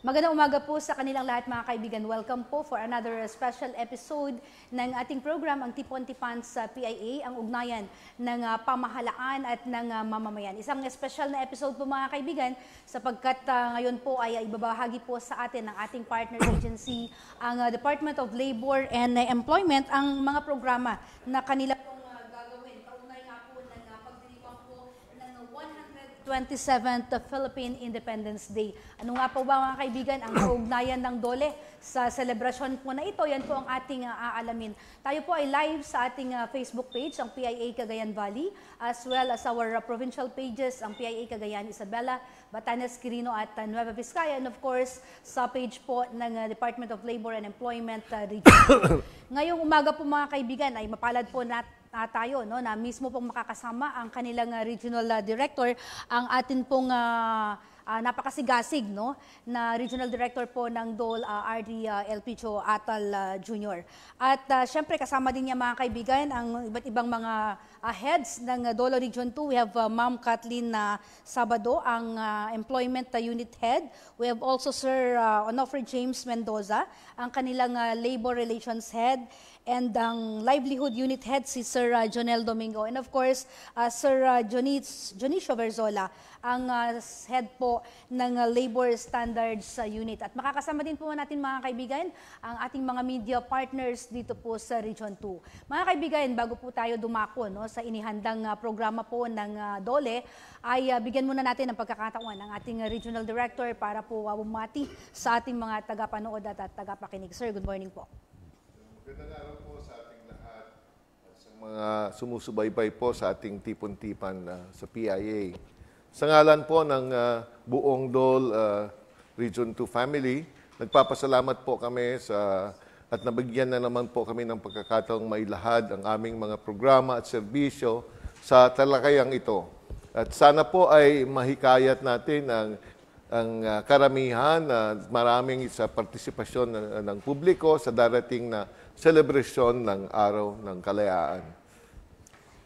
Magandang umaga po sa kanilang lahat mga kaibigan. Welcome po for another special episode ng ating program, ang Tipon-Tipan sa PIA, ang ugnayan ng pamahalaan at ng mamamayan. Isang special na episode po mga kaibigan sapagkat ngayon po ay ibabahagi po sa atin ng ating partner agency, ang Department of Labor and Employment, ang mga programa na kanila pong gagawin. Kaunay nga po ng pagdiriwang po ng 127th Philippine Independence Day. Ano nga po ba mga kaibigan ang kaugnayan ng DOLE sa selebrasyon po na ito? Yan po ang ating aalamin. Tayo po ay live sa ating Facebook page, ang PIA Cagayan Valley, as well as our provincial pages, ang PIA Cagayan Isabela, Batanes, Quirino at Nueva Vizcaya, and of course sa page po ng Department of Labor and Employment Region. Ngayong umaga po mga kaibigan ay mapalad po tayo no, na mismo pong makakasama ang kanilang regional director, ang atin pong napakasigasig no, na regional director po ng DOLE, RD Elpicho Atal Jr. At syempre kasama din niya mga kaibigan ang iba't ibang mga heads ng DOLE Region 2. We have Ma'am Kathleen Sabado, ang Employment Unit Head. We have also Sir Onofre James Mendoza, ang kanilang Labor Relations Head, and ang Livelihood Unit Head si Sir Jonel Domingo, and of course Sir Jonicio Verzola, ang head po ng Labor Standards Unit. At makakasama din po natin mga kaibigan ang ating mga media partners dito po sa Region 2. Mga kaibigan, bago po tayo dumako no, sa inihandang programa po ng DOLE, ay bigyan muna natin ng pagkakataon ng ating regional director para po bumati sa ating mga tagapanood at tagapakinig. Sir, good morning po. Magandang araw po sa ating lahat at sa mga sumusubaybay po sa ating tipon-tipan sa PIA. Sa ngalan po ng buong DOLE Region 2 family, nagpapasalamat po kami at nabigyan na naman po kami ng pagkakataong mailahad ang aming mga programa at serbisyo sa talakayang ito. At sana po ay mahikayat natin ang karamihan na maraming sa partisipasyon ng publiko sa darating na celebration ng Araw ng Kalayaan.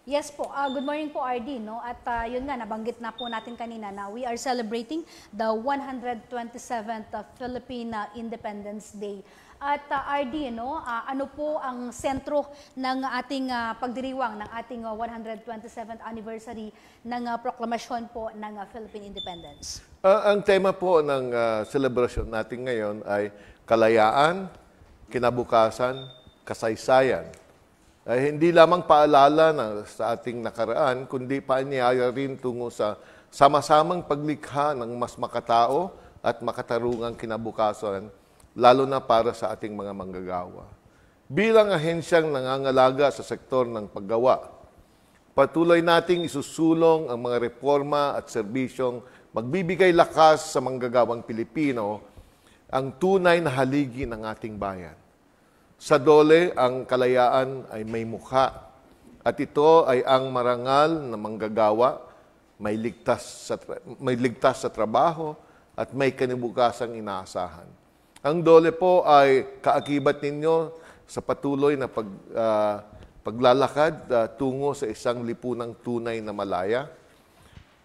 Yes po. Good morning po, RD. No? At yun nga, nabanggit na po natin kanina na we are celebrating the 127th Philippine Independence Day. At RD, no, ano po ang sentro ng ating pagdiriwang ng ating 127th anniversary ng proklamasyon po ng Philippine Independence? Ang tema po ng celebration natin ngayon ay kalayaan, kinabukasan, kasaysayan. Ay hindi lamang paalala sa ating nakaraan, kundi paanyaya rin tungo sa sama-samang paglikha ng mas makatao at makatarungang kinabukasan, lalo na para sa ating mga manggagawa. Bilang ahensyang nangangalaga sa sektor ng paggawa, patuloy nating isusulong ang mga reforma at serbisyong magbibigay lakas sa manggagawang Pilipino, ang tunay na haligi ng ating bayan. Sa DOLE, ang kalayaan ay may mukha at ito ay ang marangal na manggagawa, may ligtas sa trabaho at may kanibukasang inaasahan. Ang DOLE po ay kaakibat ninyo sa patuloy na paglalakad tungo sa isang lipunang tunay na malaya.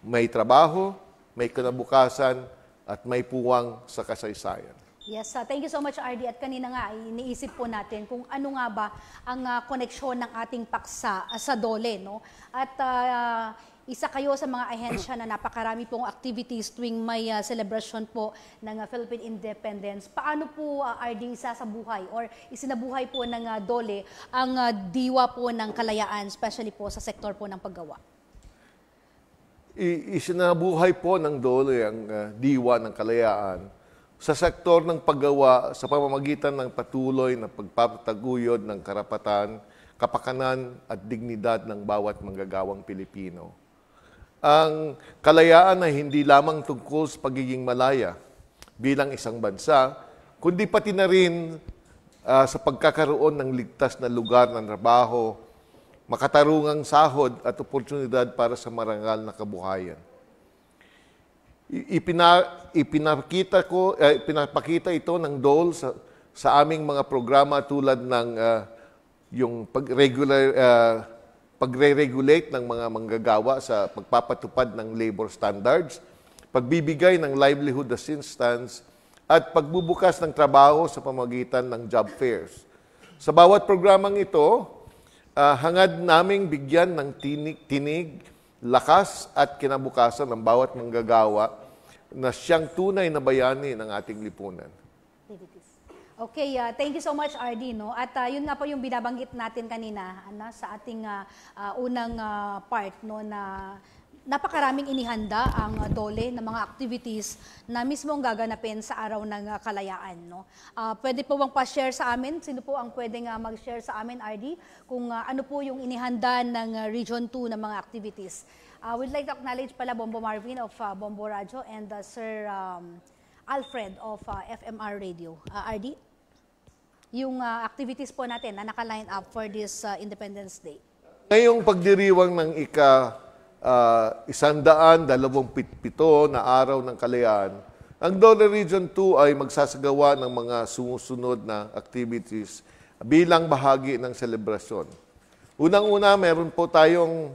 May trabaho, may kinabukasan at may puwang sa kasaysayan. Yes, thank you so much RD. At kanina nga, iniisip po natin kung ano nga ba ang koneksyon ng ating paksa sa DOLE. No? At isa kayo sa mga ahensya na napakarami pong activities tuwing may celebration po ng Philippine Independence. Paano po RD isasabuhay or isinabuhay po ng DOLE ang diwa po ng kalayaan, especially po sa sektor po ng paggawa? Isinabuhay po ng DOLE ang diwa ng kalayaan sa sektor ng paggawa sa pamamagitan ng patuloy na pagpapataguyod ng karapatan, kapakanan at dignidad ng bawat manggagawang Pilipino. Ang kalayaan ay hindi lamang tungkol sa pagiging malaya bilang isang bansa, kundi pati na rin sa pagkakaroon ng ligtas na lugar ng trabaho, makatarungang sahod at oportunidad para sa marangal na kabuhayan. Pinapakita ito ng DOLE sa aming mga programa tulad ng yung pagre-regulate ng mga manggagawa sa pagpapatupad ng labor standards, pagbibigay ng livelihood assistance at pagbubukas ng trabaho sa pamamagitan ng job fairs. Sa bawat programang ito, hangad naming bigyan ng tinig, lakas at kinabukasan ng bawat manggagawa na siyang tunay na bayani ng ating lipunan. Okay, thank you so much, RD. No? At yun nga po yung binabanggit natin kanina sa ating unang part, no, na napakaraming inihanda ang DOLE ng mga activities na mismong gaganapin sa araw ng kalayaan. No? Pwede po bang pa-share sa amin? Sino po ang pwedeng mag-share sa amin, RD? Kung ano po yung inihanda ng Region 2 ng mga activities. We'd like to acknowledge pala Bombo Marvin of Bombo Radio and Sir Alfred of FMR Radio. RD? Yung activities po natin na naka-line up for this Independence Day. Ngayong pagdiriwang ng 127 na araw ng kalayaan, ang DOLE Region 2 ay magsasagawa ng mga sumusunod na activities bilang bahagi ng selebrasyon. Unang-una, meron po tayong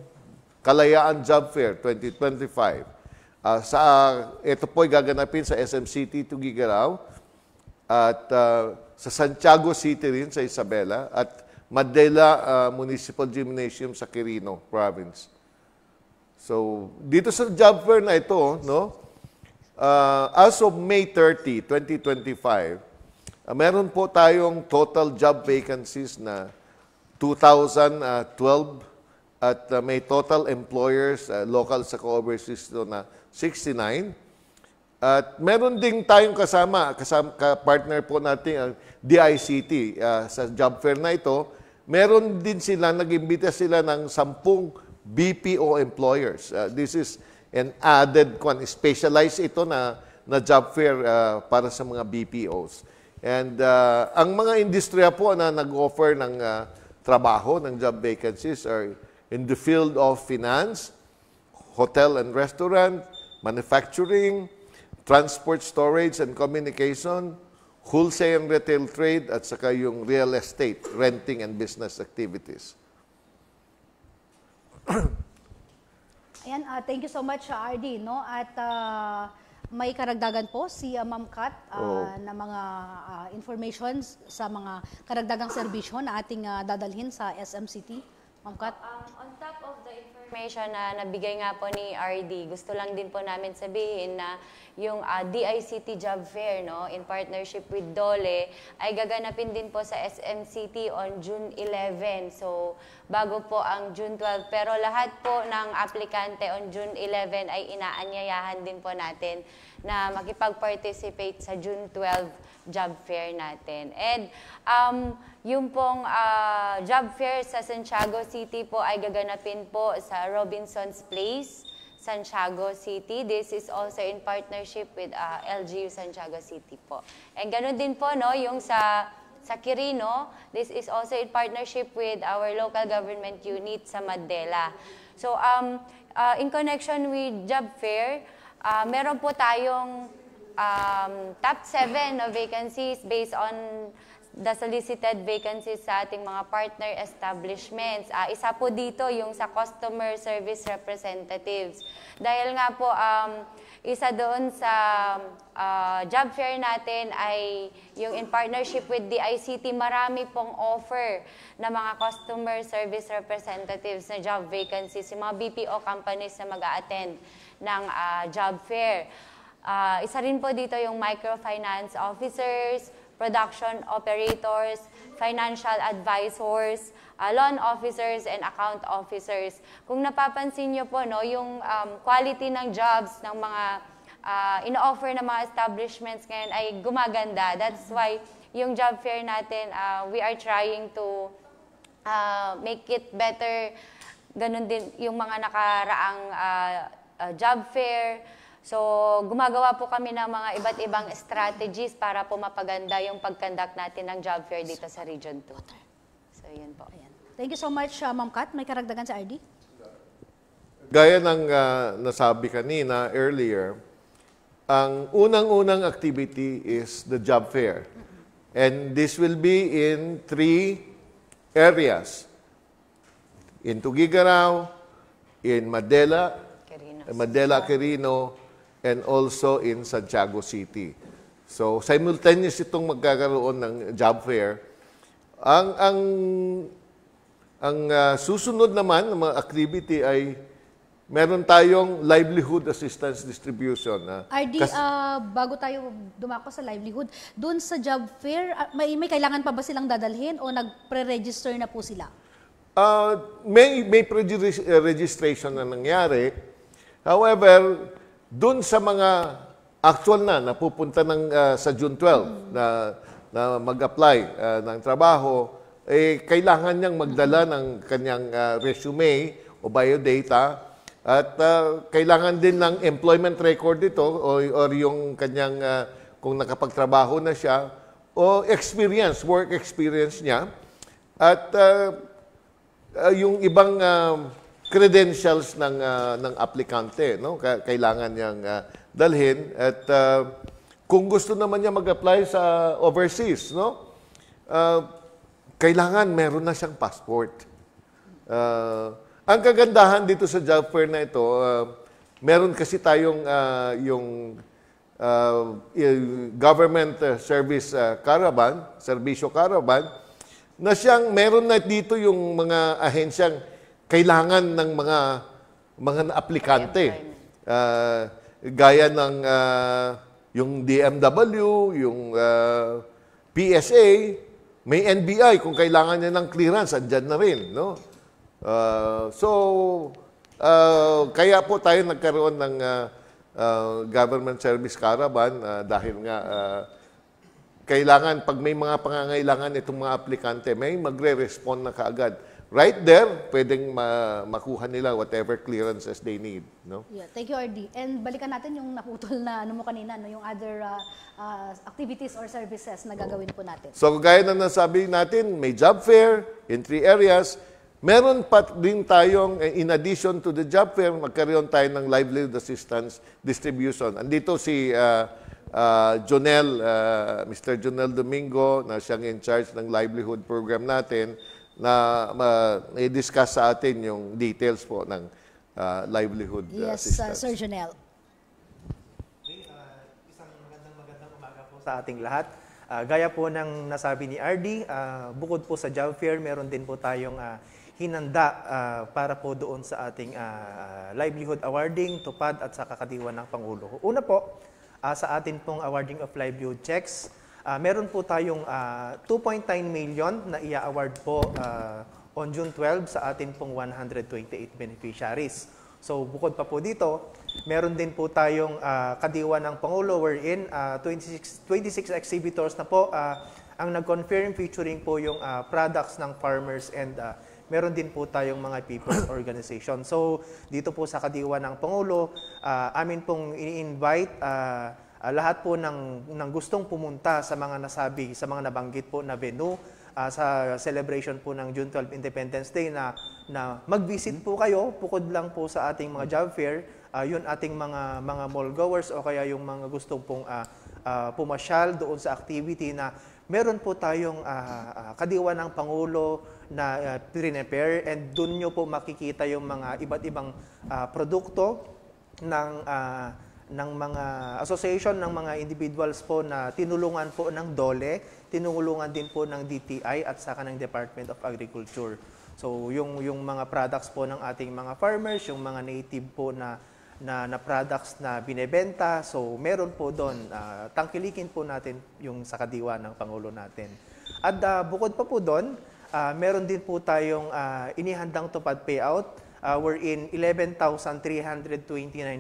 Kalayaan Job Fair 2025. Ito po ay gaganapin sa SM City, Tugigaraw, at sa Santiago City rin sa Isabela, at Mandela Municipal Gymnasium sa Quirino Province. So, dito sa job fair na ito, no, as of May 30, 2025, meron po tayong total job vacancies na 2,012 at may total employers, local sa overseas na 69. At meron din tayong kasama partner po natin ang DICT sa job fair na ito. Meron din sila, nag-imbita sila ng 10 BPO employers. This is an added, specialized ito na job fair para sa mga BPOs. And ang mga industriya po na nag-offer ng trabaho, ng job vacancies are in the field of finance, hotel and restaurant, manufacturing, transport, storage and communication, wholesale and retail trade, at saka yung real estate, renting and business activities. Ayan, thank you so much, RD. No? At may karagdagan po si Ma'am Kat na mga informations sa mga karagdagang serbisyo na ating dadalhin sa SMCT. Ma'am Kat? On top of the information na nabigay nga po ni RD, gusto lang din po namin sabihin na yung DICT Job Fair, no, in partnership with DOLE, ay gaganapin din po sa SMCT on June 11. So, bago po ang June 12. Pero lahat po ng aplikante on June 11 ay inaanyayahan din po natin na makipag-participate sa June 12 job fair natin. And yung pong job fair sa Santiago City po ay gaganapin po sa Robinson's Place, Santiago City. This is also in partnership with LGU Santiago City po. And ganoon din po, no, yung sa Quirino, this is also in partnership with our local government unit sa Mandela. So, in connection with job fair, meron po tayong top 7 na vacancies based on the solicited vacancies sa ating mga partner establishments. Isa po dito yung sa customer service representatives. Dahil nga po, isa doon sa job fair natin ay yung in partnership with the ICT, marami pong offer na mga customer service representatives na job vacancies, yung mga BPO companies na mag-a-attend ng job fair. Isa rin po dito yung microfinance officers, production operators, financial advisors, loan officers, and account officers. Kung napapansin nyo po, no, yung quality ng jobs ng mga ino-offer ng mga establishments ngayon ay gumaganda. That's why yung job fair natin, we are trying to make it better. Ganun din yung mga nakaraang job fair. So, gumagawa po kami ng mga iba't ibang strategies para po mapaganda yung pag-conduct natin ng job fair dito sa Region 2. So, yun po. Ayan. Thank you so much, Ma'am Kat. May karagdagan sa RD? Gaya ng nasabi kanina earlier, ang unang-unang activity is the job fair. And this will be in 3 areas. In Tugigaraw, in Mandela, Quirino, and also in Santiago City. So, simultaneous itong magkakaroon ng job fair. Ang susunod naman ng mga activity ay meron tayong livelihood assistance distribution. RD, bago tayo dumako sa livelihood, doon sa job fair, may kailangan pa ba silang dadalhin o nag-pre-register na po sila? May registration na nangyari. However, doon sa mga actual na napupunta sa June 12 na mag-apply ng trabaho, kailangan niyang magdala ng kanyang resume o biodata at kailangan din ng employment record dito or yung kanyang kung nakapagtrabaho na siya o work experience niya at yung ibang credentials ng aplikante, no? Kailangan niyang dalhin at kung gusto naman niya mag-apply sa overseas, no? Kailangan meron na siyang passport. Ang kagandahan dito sa job fair na ito, meron kasi tayong yung government service caravan, serbisyo caravan, na siyang meron na dito yung mga ahensyang kailangan ng mga aplikante. Gaya ng yung DMW, yung PSA, may NBI kung kailangan niya ng clearance, andyan na rin, no? Kaya po tayo nagkaroon ng government service caravan dahil nga kailangan pag may mga pangangailangan itong mga aplikante, may magre-respond na kaagad. Right there, pwedeng makuha nila whatever clearances they need, no? Yeah, thank you, RD. And balikan natin yung naputol na ano mo kanina, no, yung other activities or services na gagawin po natin. So, gaya na nasabi natin, may job fair in 3 areas. Meron pa din tayong, in addition to the job fair, magkaroon tayo ng livelihood assistance distribution. Andito si Mr. Jonel Domingo, na siyang in charge ng livelihood program natin, na i-discuss sa atin yung details po ng livelihood assistance. Yes, Sir Jonel. Isang magandang umaga po sa ating lahat. Gaya po ng nasabi ni RD, bukod po sa job fair, meron din po tayong hinanda para po doon sa ating livelihood awarding, tupad at sa kakadiwa ng Pangulo. Una po, sa atin pong awarding of livelihood checks, meron po tayong 2.9 million na ia-award po on June 12 sa atin pong 128 beneficiaries. So bukod pa po dito, meron din po tayong kadiwa ng Pangulo wherein 26 exhibitors na po ang nag-confirm featuring po yung products ng farmers and meron din po tayong mga people's organization. So dito po sa kadiwa ng Pangulo, amin pong i-invite lahat po ng gustong pumunta sa mga nasabi, sa mga nabanggit po na venue sa celebration po ng June 12 Independence Day na mag-visit po kayo, bukod lang po sa ating mga job fair, yun ating mga mall goers o kaya yung mga gustong pong pumasyal doon sa activity na meron po tayong kadiwa ng Pangulo na prepare and doon nyo po makikita yung mga iba't ibang produkto ng mga association, ng mga individuals po na tinulungan po ng DOLE, tinulungan din po ng DTI at saka ng Department of Agriculture. So yung mga products po ng ating mga farmers, yung mga native po na products na binebenta, so meron po doon, tangkilikin po natin yung sa kadiwa ng Pangulo natin. At bukod pa po doon, meron din po tayong inihandang tupad payout, wherein 11,329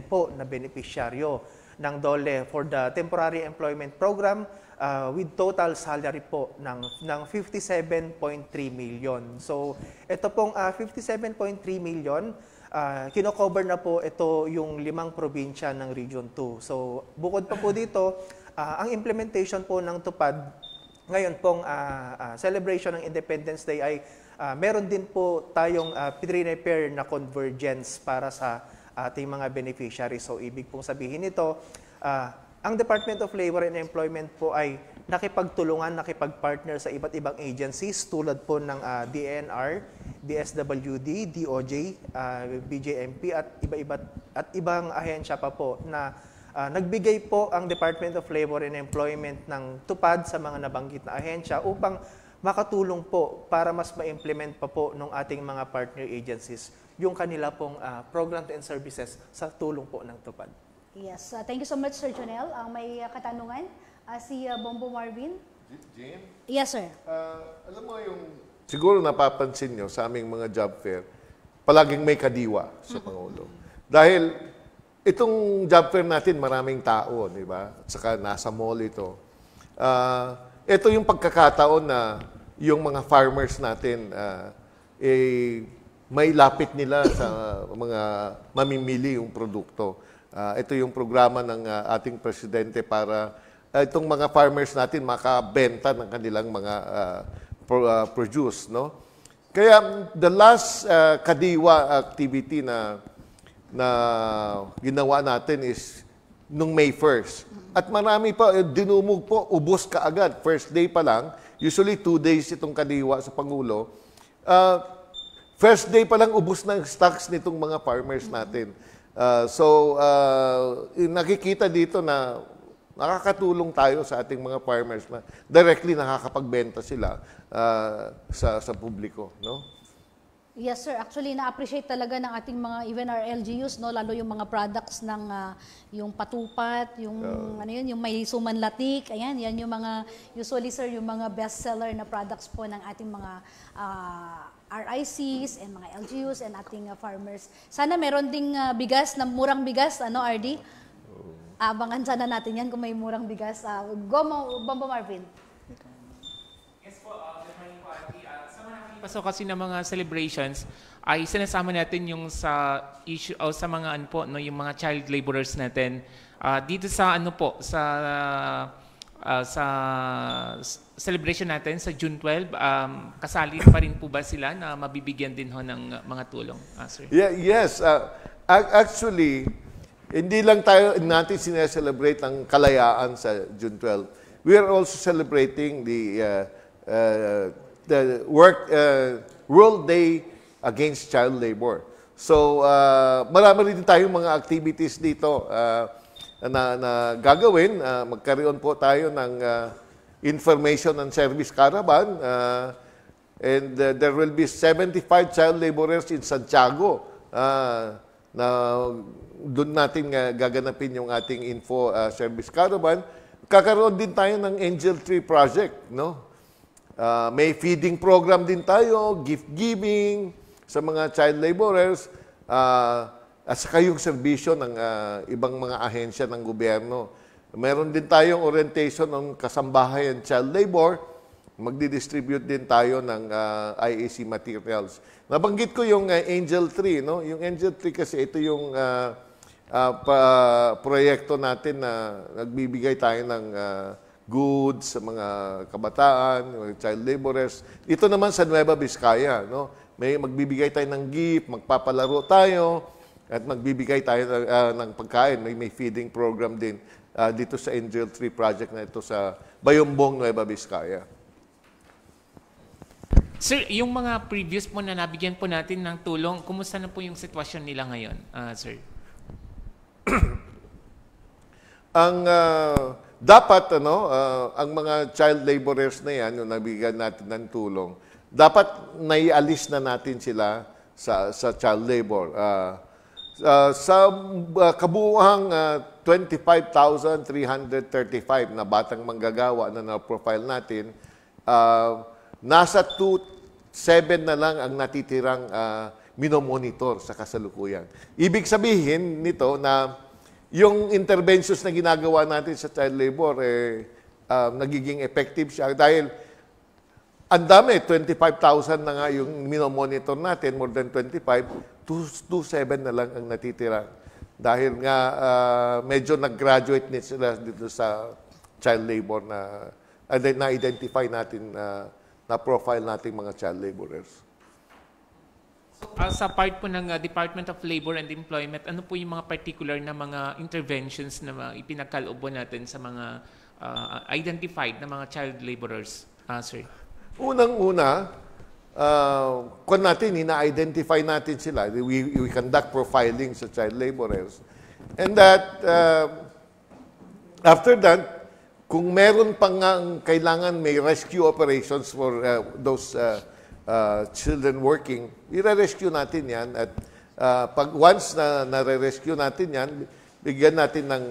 po na beneficiaryo ng DOLE for the temporary employment program with total salary po ng 57.3 million. So ito pong 57.3 million, kino-cover na po ito yung 5 probinsya ng Region 2. So bukod pa po dito, ang implementation po ng tupad ngayon pong celebration ng Independence Day ay meron din po tayong pre-repair na convergence para sa ating mga beneficiaries. So ibig pong sabihin nito, ang Department of Labor and Employment po ay nakipagtulungan, nakipagpartner sa iba't ibang agencies tulad po ng DENR, DSWD, DOJ, BJMP at ibang ahensya pa po na nagbigay po ang Department of Labor and Employment ng tupad sa mga nabanggit na ahensya upang makatulong po para mas ma-implement pa po ng ating mga partner agencies yung kanila pong program and services sa tulong po ng tupad. Yes, thank you so much, Sir Jonel. May katanungan, si Bombo Marvin. Jim? Yes, sir. Alam mo siguro napapansin nyo sa aming mga job fair, palaging may kadiwa sa Pangulo. Dahil itong job fair natin, maraming tao, di ba? At saka nasa mall ito. Ito yung pagkakataon na yung mga farmers natin, may lapit nila sa mga mamimili yung produkto. Ito yung programa ng ating presidente para itong mga farmers natin makabenta ng kanilang mga produce, no? Kaya the last kadiwa activity na ginawa natin is nung May 1st. At marami pa, dinumog po, ubos kaagad. First day pa lang, usually 2 days itong kadiwa sa Pangulo. First day pa lang, ubos ng stocks nitong mga farmers natin. So, nakikita dito na nakakatulong tayo sa ating mga farmers na directly nakakapagbenta sila sa publiko, no? Yes, sir. Actually, na-appreciate talaga ng ating mga, even our LGUs, no, lalo yung mga products ng yung patupat, yung ano yun, yung may sumanlatik, ayan, yan yung mga usually, sir, yung mga bestseller na products po ng ating mga RICs and mga LGUs and ating farmers. Sana meron ding bigas, na murang bigas, ano, RD? Abangan sana natin yan kung may murang bigas. Bombo Marvin. Yes po, good morning po, Ate. Sa mga nakipasok kasi ng mga celebrations, ay sinasama natin yung sa issue o sa mga ano po, no, yung mga child laborers natin. Dito sa ano po, sa celebration natin sa June 12, kasali pa rin po ba sila na mabibigyan din ho ng mga tulong, sir? Yeah, yes. Actually, hindi lang natin sineselebrate ang kalayaan sa June 12. We are also celebrating the World Day Against Child Labor. So, marami rin tayong mga activities dito na gagawin. Magkaroon po tayo ng information and service caravan. And there will be 75 child laborers in Santiago na doon natin gaganapin yung ating info service caravan. Kakaroon din tayo ng Angel Tree Project, no? May feeding program din tayo, gift giving sa mga child laborers, at saka yung serbisyo ng ibang mga ahensya ng gobyerno. Meron din tayong orientation ng kasambahay and child labor. Magdi-distribute din tayo ng IAC materials. Nabanggit ko yung Angel Tree, no? Yung Angel Tree kasi ito yung proyekto natin na nagbibigay tayo ng goods sa mga kabataan, mga child laborers. Ito naman sa Nueva Vizcaya, no? May magbibigay tayo ng gift, magpapalaro tayo, at magbibigay tayo ng pagkain. May feeding program din dito sa Angel Tree Project na ito sa Bayombong, Nueva Vizcaya. Sir, yung mga previous po na nabigyan po natin ng tulong, kumusta na po yung sitwasyon nila ngayon, sir? Ang dapat ang mga child laborers na yan, yung nabigyan natin ng tulong, dapat naialis na natin sila sa child labor. Sa kabuuhang 25,335 na batang manggagawa na na-profile natin, nasa 7 na lang ang natitirang minomonitor sa kasalukuyan. Ibig sabihin nito na yung interventions na ginagawa natin sa child labor, nagiging effective siya. Dahil ang dami, 25,000 na nga yung minomonitor natin, more than 25, 7 na lang ang natitira. Dahil nga medyo nag-graduate na sila dito sa child labor na na-identify natin na-profile natin mga child laborers. Sa part po ng Department of Labor and Employment, ano po yung mga particular na mga interventions na ipinagkaloob natin sa mga identified na mga child laborers, sir? Unang-una, kung natin, ina-identify natin sila. We conduct profiling sa child laborers. And that After that, kung meron pang kailangan may rescue operations for those children working, i-rescue natin yan. At pag once na nare-rescue natin yan, bigyan natin ng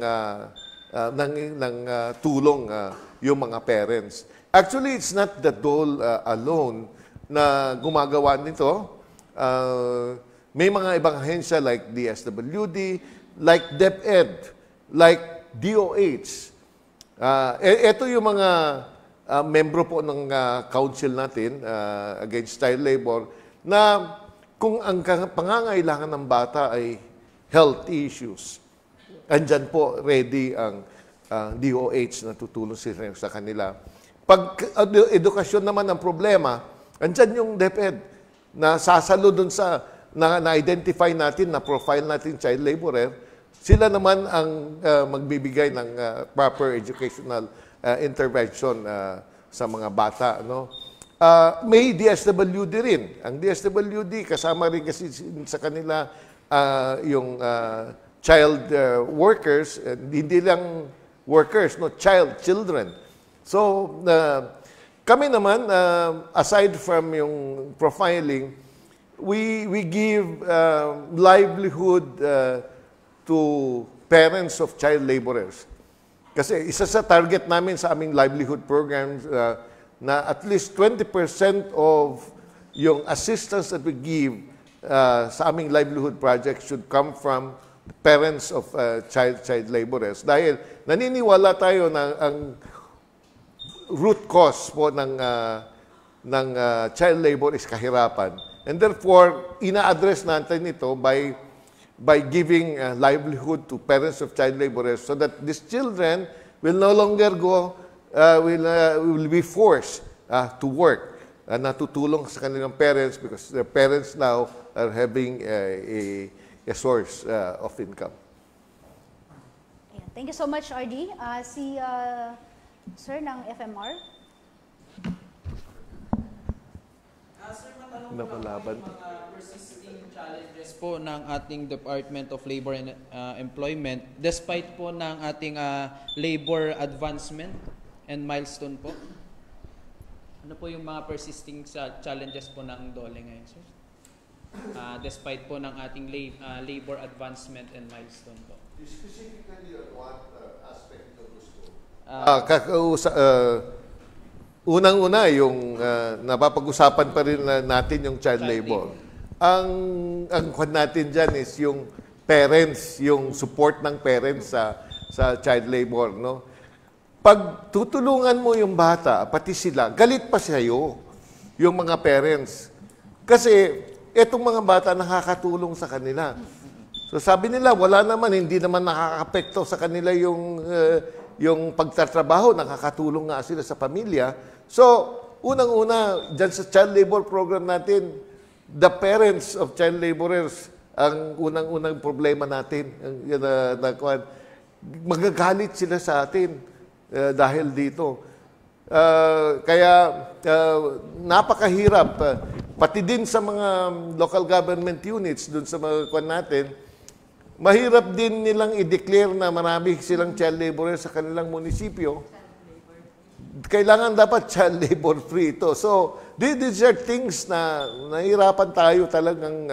tulong yung mga parents. Actually, it's not the dole alone na gumagawa nito. May mga ibang ahensya like DSWD, like DepEd, like DOH. Ito yung mga membro po ng council natin against child labor na kung ang pangangailangan ng bata ay health issues, andyan po ready ang DOH na tutulong sa kanila. Pag edukasyon naman ang problema, andyan yung DepEd na sasalo dun sa na-identify natin, na profile natin child laborer. Sila naman ang magbibigay ng proper educational intervention sa mga bata. No? May DSWD rin. Ang DSWD, kasama rin kasi sa kanila yung child workers, hindi lang workers, no, children. So, kami naman, aside from yung profiling, we give livelihood to parents of child laborers. Kasi isa sa target namin sa aming livelihood programs na at least 20% of yung assistance that we give sa aming livelihood project should come from parents of child laborers. Dahil naniniwala tayo na ang root cause po ng child labor is kahirapan. And therefore, ina-address natin ito by giving livelihood to parents of child laborers so that these children will no longer will be forced to work, natutulong sa kanilang parents because their parents now are having a source of income. Ayan. Thank you so much, RD. Si Sir ng FMR. Sir, matanong ko lang po yung mga persisting challenges po ng ating Department of Labor and Employment despite po ng ating labor advancement and milestone po. Ano po yung mga persisting challenges po ng DOLE ngayon, sir? Despite po ng ating labor advancement and milestone po. Specifically on what aspect of gusto? Unang-una, yung napapag-usapan pa rin natin yung child labor. Ang kwan natin dyan is yung parents, yung support ng parents sa child labor. No? Pag tutulungan mo yung bata, pati sila, galit pa sa'yo yung mga parents. Kasi etong mga bata nakakatulong sa kanila. So sabi nila, wala naman, hindi naman nakakapekto sa kanila yung pagtatrabaho, nakakatulong nga sila sa pamilya. So, unang-una, dyan sa child labor program natin, the parents of child laborers, ang unang-unang problema natin. Magagalit sila sa atin dahil dito. Kaya, napakahirap. Pati din sa mga local government units, dun sa mga kwan natin, mahirap din nilang i-declare na marami silang child laborers sa kanilang munisipyo. Kailangan dapat child labor free ito. So, these are things na nahihirapan tayo talagang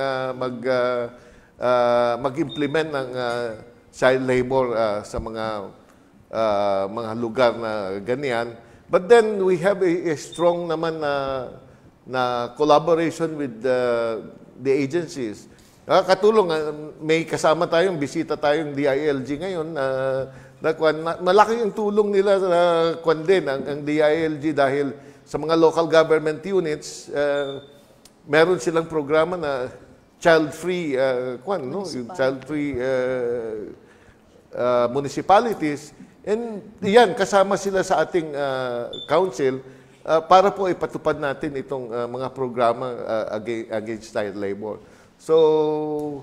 mag-implement ng child labor sa mga lugar na ganyan. But then, we have a strong naman na collaboration with the agencies. Katulong, may kasama tayong, bisita tayong DILG ngayon malaki yung tulong nila sa kwan din, ang DILG dahil sa mga local government units, meron silang programa na child-free child-free municipalities. And yan, kasama sila sa ating council para po ipatupad natin itong mga programa against child labor. So,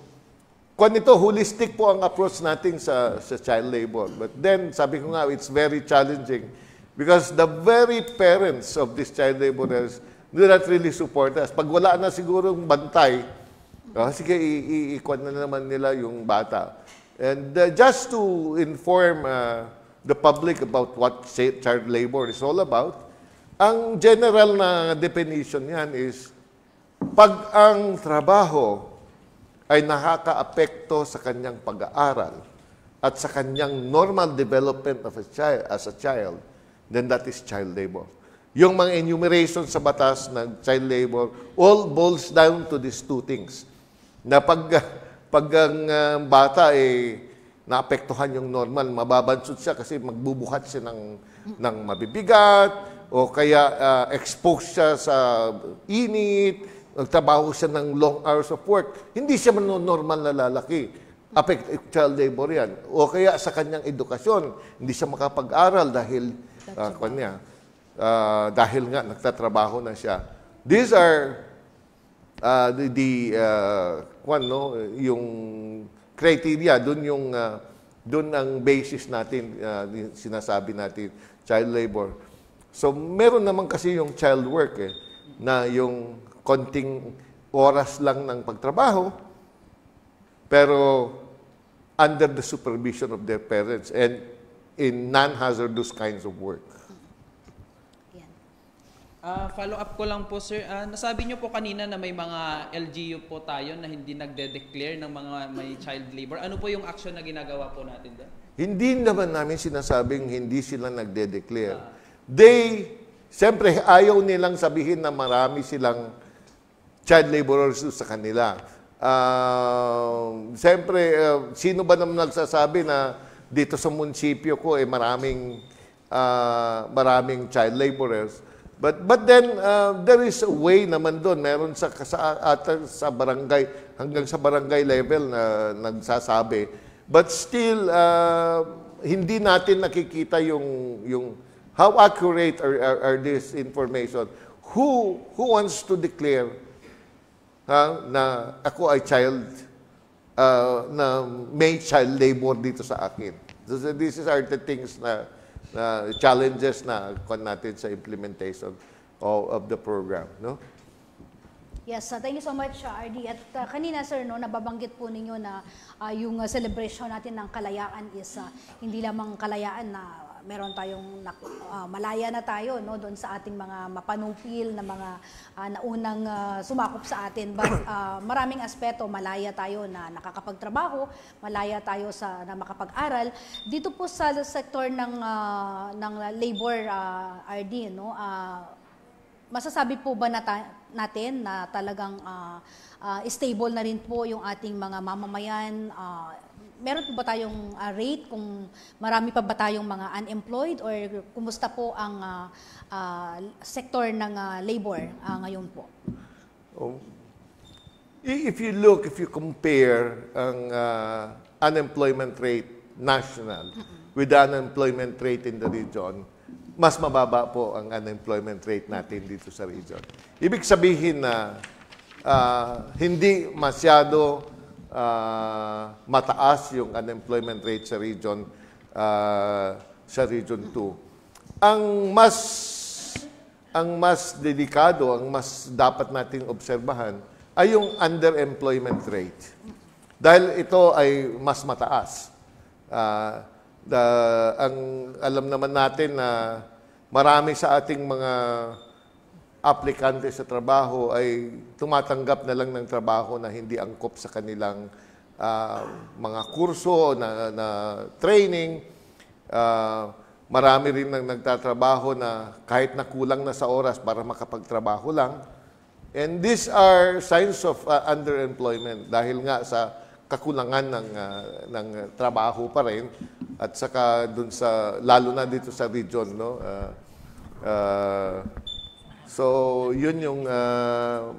kung ito, holistic po ang approach natin sa child labor. But then, sabi ko nga, it's very challenging because the very parents of these child laborers do not really support us. Pag wala na sigurong bantay, sige, iikwan na naman nila yung bata. And just to inform the public about what child labor is all about. Ang general na definition niyan is pag ang trabaho ay nakakaapekto sa kanyang pag-aaral at sa kanyang normal development of a child, as a child, then that is child labor. Yung mga enumeration sa batas ng child labor all boils down to these two things. Na pag ang bata naapektuhan yung normal, mababansot siya kasi magbubuhat siya ng mabibigat o kaya exposed siya sa init, nagtrabaho siya ng long hours of work. Hindi siya normal na lalaki. Child labor yan. O kaya sa kanyang edukasyon, hindi siya makapag-aral dahil dahil nga nagtatrabaho na siya. These are yung criteria, doon ang basis natin, sinasabi natin, child labor. So, meron naman kasi yung child work na yung konting oras lang ng pagtrabaho, pero under the supervision of their parents and in non-hazardous kinds of work. Follow up ko lang po, sir. Nasabi niyo po kanina na may mga LGU po tayo na hindi nagde-declare ng mga may child labor. Ano po yung action na ginagawa po natin doon? Hindi naman namin sinasabing hindi sila nagde-declare. Siyempre, ayaw nilang sabihin na marami silang child laborers sa kanila. Siyempre, sino ba naman nagsasabi na dito sa munisipyo ko maraming child laborers? But then there is a way naman doon. Meron sa barangay, hanggang sa barangay level na nagsasabi. But still, hindi natin nakikita yung how accurate are this information. Who wants to declare na ako ay child, na may child labor dito sa akin? So these are the things na challenges na kon natin sa implementation of the program, no? Yes, thank you so much, RD. At kanina, sir, nababanggit po ninyo na yung celebration natin ng kalayaan is hindi lamang kalayaan na meron tayong malaya na tayo doon sa ating mga mapanupil na mga naunang sumakop sa atin. But maraming aspeto, malaya tayo na nakakapagtrabaho, malaya tayo na makapag-aral. Dito po sa sektor ng labor, RD, masasabi po ba natin na talagang stable na rin po yung ating mga mamamayan? Meron po ba tayong rate kung marami pa ba tayong mga unemployed or kumusta po ang sektor ng labor ngayon po? If you compare ang unemployment rate national with the unemployment rate in the region, mas mababa po ang unemployment rate natin dito sa region. Ibig sabihin na hindi masyado mataas yung unemployment rate sa region 2. Ang mas delikado, ang mas dapat nating obserbahan ay yung underemployment rate. Dahil ito ay mas mataas. Ang alam naman natin na marami sa ating mga aplikante sa trabaho ay tumatanggap na lang ng trabaho na hindi angkop sa kanilang mga kurso na training. Marami rin nang nagtatrabaho na kahit nakulang na sa oras para makapagtrabaho lang. And these are signs of underemployment dahil nga sa kakulangan ng trabaho pa rin at saka dun sa lalo na dito sa region, no. So yun yung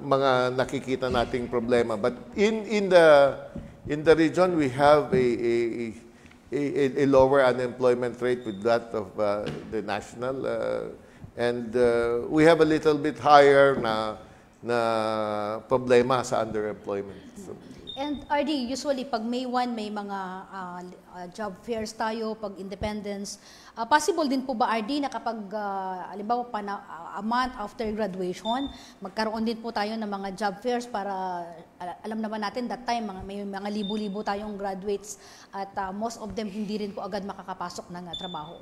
mga nakikita nating problema. But in the region we have a lower unemployment rate with that of the national, and we have a little bit higher na problema sa underemployment. So, and RD, usually pag May 1 may mga job fairs tayo, pag independence, possible din po ba RD na kapag halimbawa a month after graduation, magkaroon din po tayo ng mga job fairs para alam naman natin that time may mga libo-libo tayong graduates at most of them hindi rin po agad makakapasok ng trabaho.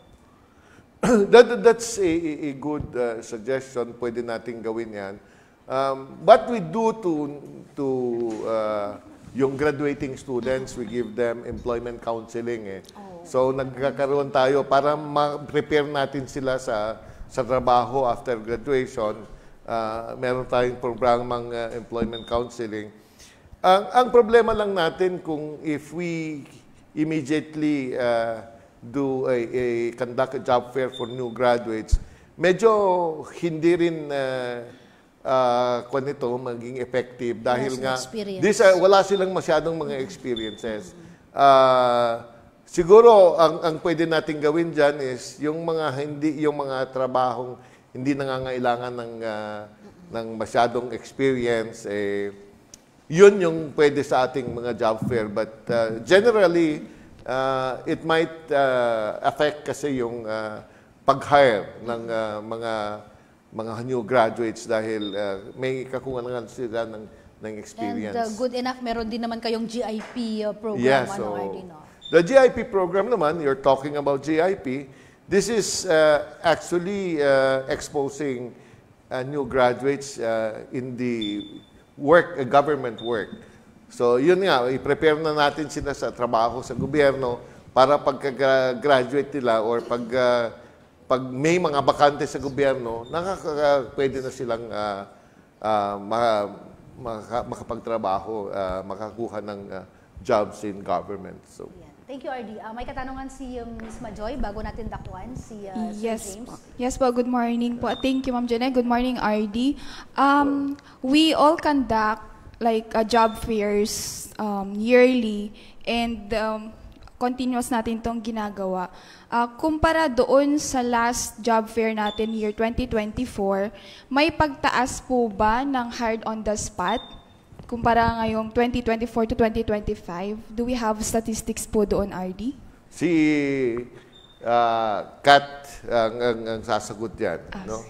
That's a good suggestion. Pwede nating gawin yan. What we do to yung graduating students, we give them employment counseling. So nagkakaroon tayo para ma-prepare natin sila sa trabaho after graduation. Meron tayong programang employment counseling. Ang problema lang natin kung if we immediately conduct a job fair for new graduates, medyo hindi rin maging effective dahil nga wala silang masyadong mga experiences. Siguro ang pwede nating gawin diyan is yung mga trabahong hindi nangangailangan ng masyadong experience, yun yung pwede sa ating mga job fair. But generally, it might affect kasi yung pag-hire ng mga new graduates dahil may kakulangan sila ng experience. And good enough, meron din naman kayong GIP program. The GIP program naman, you're talking about GIP, this is actually exposing new graduates in the government work. So, yun nga, i-prepare na natin sila sa trabaho sa gobyerno para pagka-graduate nila or pag may mga bakante sa gobyerno, pwede na silang makapagtrabaho, makakuha ng jobs in government. So, thank you, RD. May katanungan si Ms. Majoy bago natin dakuan si Yes Sir James. po. Yes po, good morning po. Thank you, Ma'am Jenny. Good morning, RD. We all conduct job fairs yearly and continuous natin itong ginagawa. Kumpara doon sa last job fair natin year 2024, may pagtaas po ba ng hard on the spot? Kumpara ngayong 2024 to 2025, do we have statistics po doon, RD? Si Kat ang sasagot yan. No?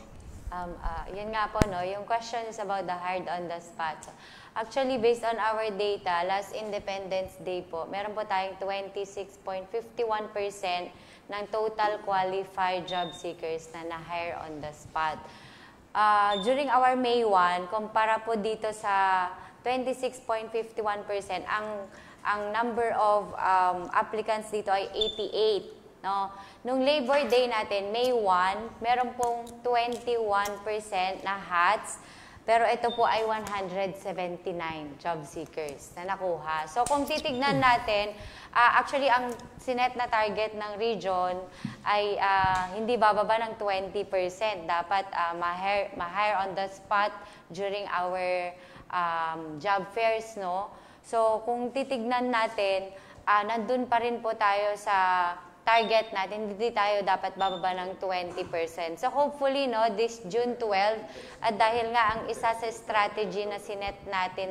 Yun nga po, no? Yung question is about the hard on the spot. So, actually, based on our data, last Independence Day po, meron po tayong 26.51% ng total qualified job seekers na na-hire on the spot. During our May 1, kumpara po dito sa 26.51%, ang number of applicants dito ay 88. No? Nung Labor Day natin, May 1, meron pong 21% na hats, pero ito po ay 179 job seekers na nakuha. So kung titignan natin, actually ang sinet na target ng region ay hindi bababa ng 20%. Dapat ma-hire on the spot during our job fairs, no? So kung titignan natin, nandun pa rin po tayo sa target natin, hindi tayo dapat bababa ng 20%. So hopefully, no, this June 12, at dahil nga ang isa sa strategy na sinet natin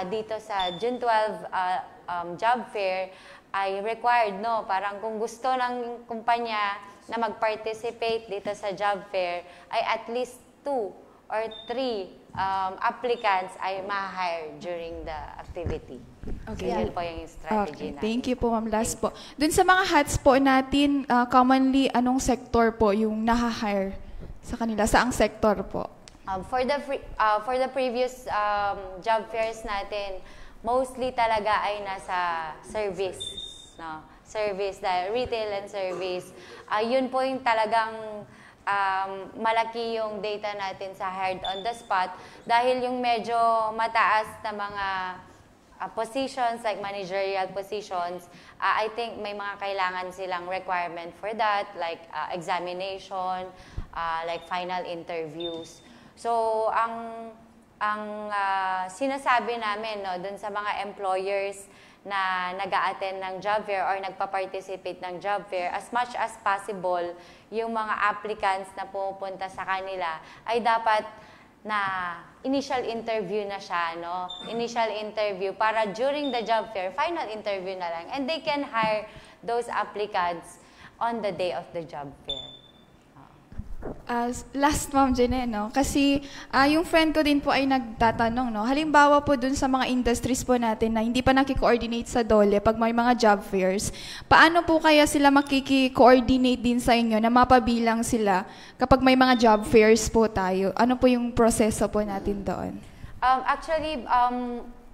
dito sa June 12 job fair ay required, no, parang kung gusto ng kumpanya na mag-participate dito sa job fair, ay at least 2 or 3 applicants ay ma-hire during the activity. Okay. So, yan po yung strategy natin. Thank you po, Ma'am. Last po. Dun sa mga hats po natin, commonly, anong sector po yung naha-hire sa kanila? Saang sector po? For the previous job fairs natin, mostly talaga ay nasa service. No? Service, retail and service. Yun po yung talagang malaki yung data natin sa hired on the spot dahil yung medyo mataas na mga positions like managerial positions, I think may mga kailangan silang requirement for that like examination, like final interviews. So ang sinasabi namin, no, dun sa mga employers na nag-a-attend ng job fair or nagpa-participate ng job fair, as much as possible, yung mga applicants na pumupunta sa kanila ay dapat na initial interview na siya, no? Initial interview para during the job fair, final interview na lang. And they can hire those applicants on the day of the job fair. Last Ma'am Jene, no? Kasi yung friend ko din po ay nagtatanong, no? Halimbawa po dun sa mga industries po natin na hindi pa nakiko-coordinate sa DOLE pag may mga job fairs, paano po kaya sila makiki-coordinate din sa inyo na mapabilang sila kapag may mga job fairs po tayo? Ano po yung proseso po natin doon? Actually,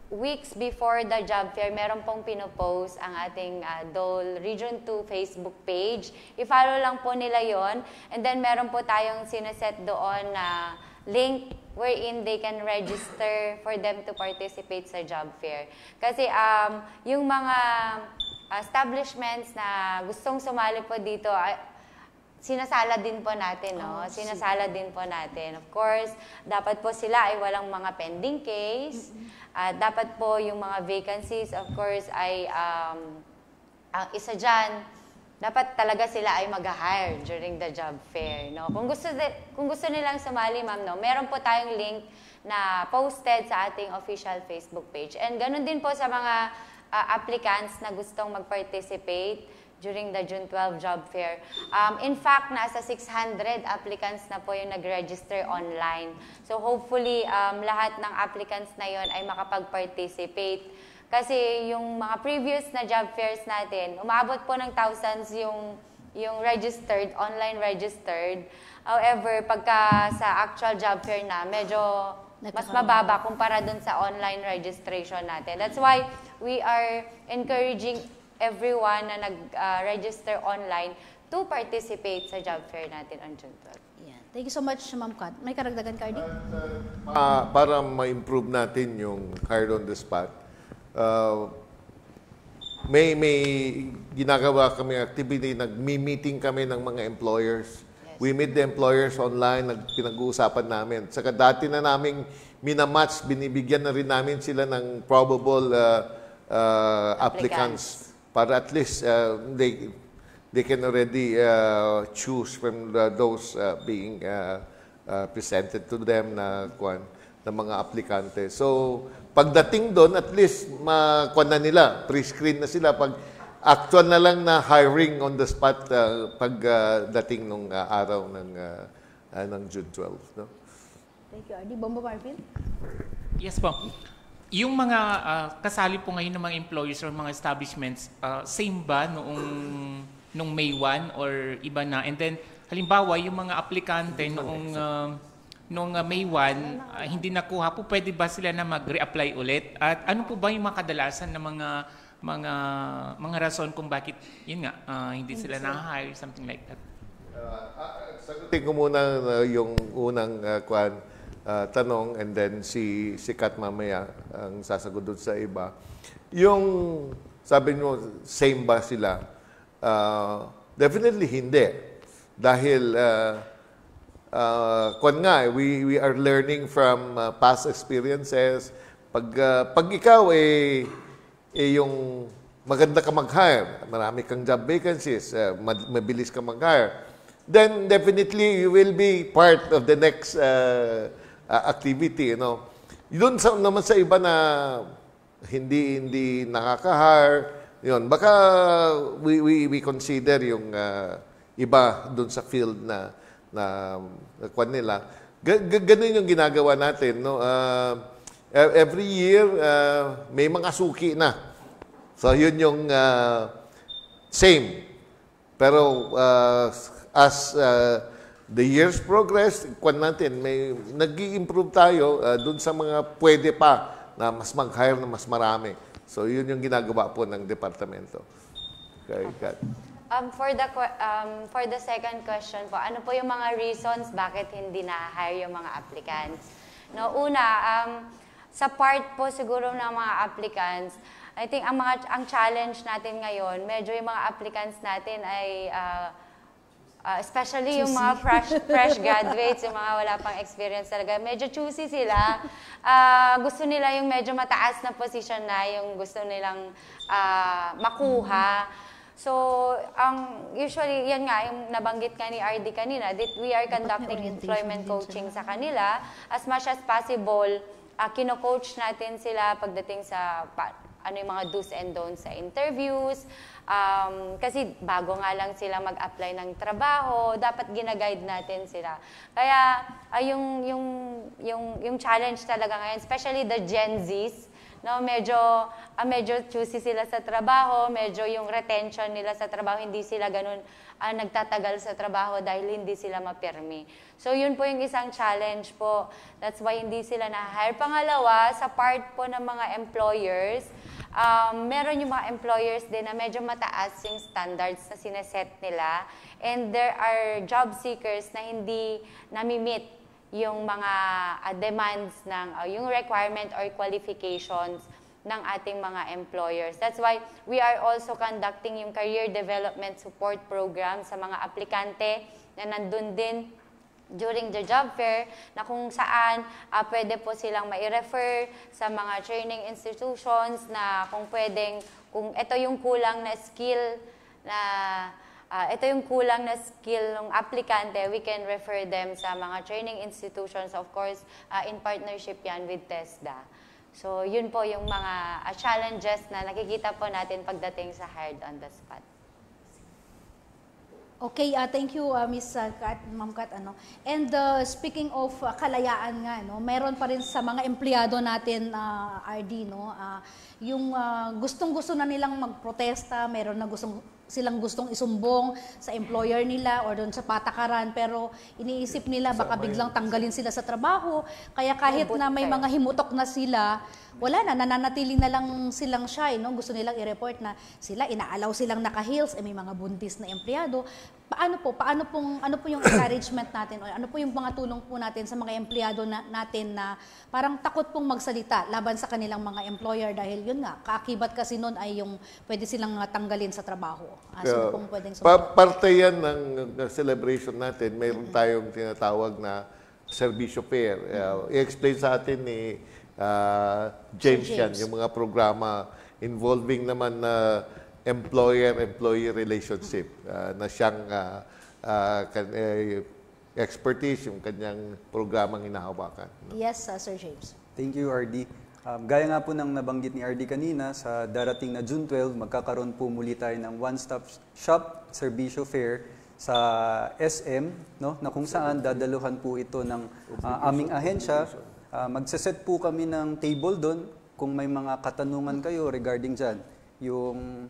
weeks before the job fair, meron pong pinopost ang ating DOL Region 2 Facebook page. I-follow lang po nila yon. And then meron po tayong sineset doon na link wherein they can register for them to participate sa job fair. Kasi yung mga establishments na gustong sumali po dito, sinasala din po natin, no? Sinasala din po natin. Of course, dapat po sila ay walang mga pending case. Dapat po yung mga vacancies, of course, ay ang isa dyan, dapat talaga sila ay mag-hire during the job fair, no? Kung gusto nilang sumali, ma'am, no, meron po tayong link na posted sa ating official Facebook page. And ganun din po sa mga applicants na gustong mag-participate during the June 12 job fair. In fact, nasa 600 applicants na po yung nag-register online. So hopefully, lahat ng applicants na yon ay makapag-participate. Kasi yung mga previous na job fairs natin, umabot po ng thousands yung registered, online registered. However, pagka sa actual job fair na, medyo mas mababa kumpara dun sa online registration natin. That's why we are encouraging everyone na nag-register online to participate sa job fair natin on June 12. Yeah. Thank you so much, Ma'am Kat. May karagdagan ka, Ardy? Para ma-improve natin yung hired on the spot, may ginagawa kami activity, nag-meeting kami ng mga employers. Yes. We meet the employers online, pinag-uusapan namin. Saka dati na naming minamatch, binibigyan na rin namin sila ng probable applicants. Para at least they can already choose from those being presented to them na mga aplikante. So, pagdating doon, at least makuha na nila, pre-screen na sila. Pag actual na lang na hiring on the spot pagdating nung araw ng June 12. No? Thank you, Ardy. Bombo Marvin? Yes po. Yung mga kasali po ngayon ng mga employers or mga establishments, same ba nung May 1 or iba na? And then, halimbawa, yung mga aplikante noong May 1, hindi nakuha po, pwede ba sila na mag-reapply ulit? At ano po ba yung mga kadalasan na mga rason kung bakit, yun nga, hindi sila na-hire, something like that? Sagutin ko muna yung unang tanong, and then si Kat mamaya ang sasagot doon sa iba. Yung sabi nyo, same ba sila? Definitely hindi. Dahil we are learning from past experiences. Pag ikaw yung maganda ka mag-hire, marami kang job vacancies, mabilis ka mag-hire, then definitely you will be part of the next activity, you know. Yun naman sa iba na hindi nakaka-hire, yun, baka we consider yung iba dun sa field na kwan nila. Ganun yung ginagawa natin, no. Every year may mga suki na. So yun yung same. Pero as the years progress, kwan natin, nag-i-improve tayo dun sa mga pwede pa na mas mag-hire na mas marami. So, yun yung ginagawa po ng departamento. Okay, Kat. For the second question po, ano po yung mga reasons bakit hindi na-hire yung mga applicants? No, una, sa part po siguro ng mga applicants, I think ang challenge natin ngayon, medyo yung mga applicants natin ay especially yung mga fresh graduates, yung mga wala pang experience talaga, medyo choosy sila. Gusto nila yung medyo mataas na position na, yung gusto nilang makuha. So, usually, yan nga, yung nabanggit ka ni RD kanina, that we are conducting employment coaching sa kanila. As much as possible, kino-coach natin sila pagdating sa ano yung mga do's and don'ts sa interviews. Kasi bago nga lang sila mag-apply ng trabaho, dapat gina-guide natin sila. Kaya yung challenge talaga ngayon, especially the Gen Zs, no, medyo choosy sila sa trabaho, medyo yung retention nila sa trabaho, hindi sila ganun nagtatagal sa trabaho dahil hindi sila mapirmi. So yun po yung isang challenge po. That's why hindi sila na-hire. Pangalawa, sa part po ng mga employers, meron yung mga employers din na medyo mataas yung standards na sineset nila, and there are job seekers na hindi nami-meet yung mga demands ng yung requirement or qualifications ng ating mga employers. That's why we are also conducting yung career development support program sa mga aplikante na nandun din during the job fair, na kung saan pwede po silang mai-refer sa mga training institutions na kung pwedeng, kung ito yung kulang na skill ng aplikante, we can refer them sa mga training institutions, of course, in partnership yan with TESDA. So, yun po yung mga challenges na nakikita po natin pagdating sa hired on the spot. Okay, thank you, Miss Kat, Ma'am Kat. And speaking of kalayaan nga, meron pa rin sa mga empleyado natin, RD, yung gustong-gusto na nilang magprotesta, meron na silang gustong isumbong sa employer nila or doon sa patakaran, pero iniisip nila baka biglang tanggalin sila sa trabaho. Kaya kahit na may mga himutok na sila, wala na, nananatili na lang silang shy, no? Gusto nilang i-report na sila, inaalaw silang naka-heels, may mga buntis na empleyado. Ano po yung encouragement natin, o ano po yung mga tulong po natin sa mga empleyado natin na parang takot pong magsalita laban sa kanilang mga employer dahil yun nga, kaakibat kasi nun ay yung pwede silang tanggalin sa trabaho. Sino pong pwedeng parte yan ng celebration natin. Mayroon tayong tinatawag na Serbisyo Fair. I-explain sa atin ni James yan, yung mga programa involving naman na employer-employee relationship na siyang expertise, yung kanyang programang hinahawakan. Yes, Sir James. Thank you, RD. Gaya nga po ng nabanggit ni RD kanina, sa darating na June 12, magkakaroon po muli tayo ng one-stop shop Serbisyo Fair sa SM, no, na kung saan dadaluhan po ito ng aming ahensya. Magsaset po kami ng table doon kung may mga katanungan kayo regarding dyan. Yung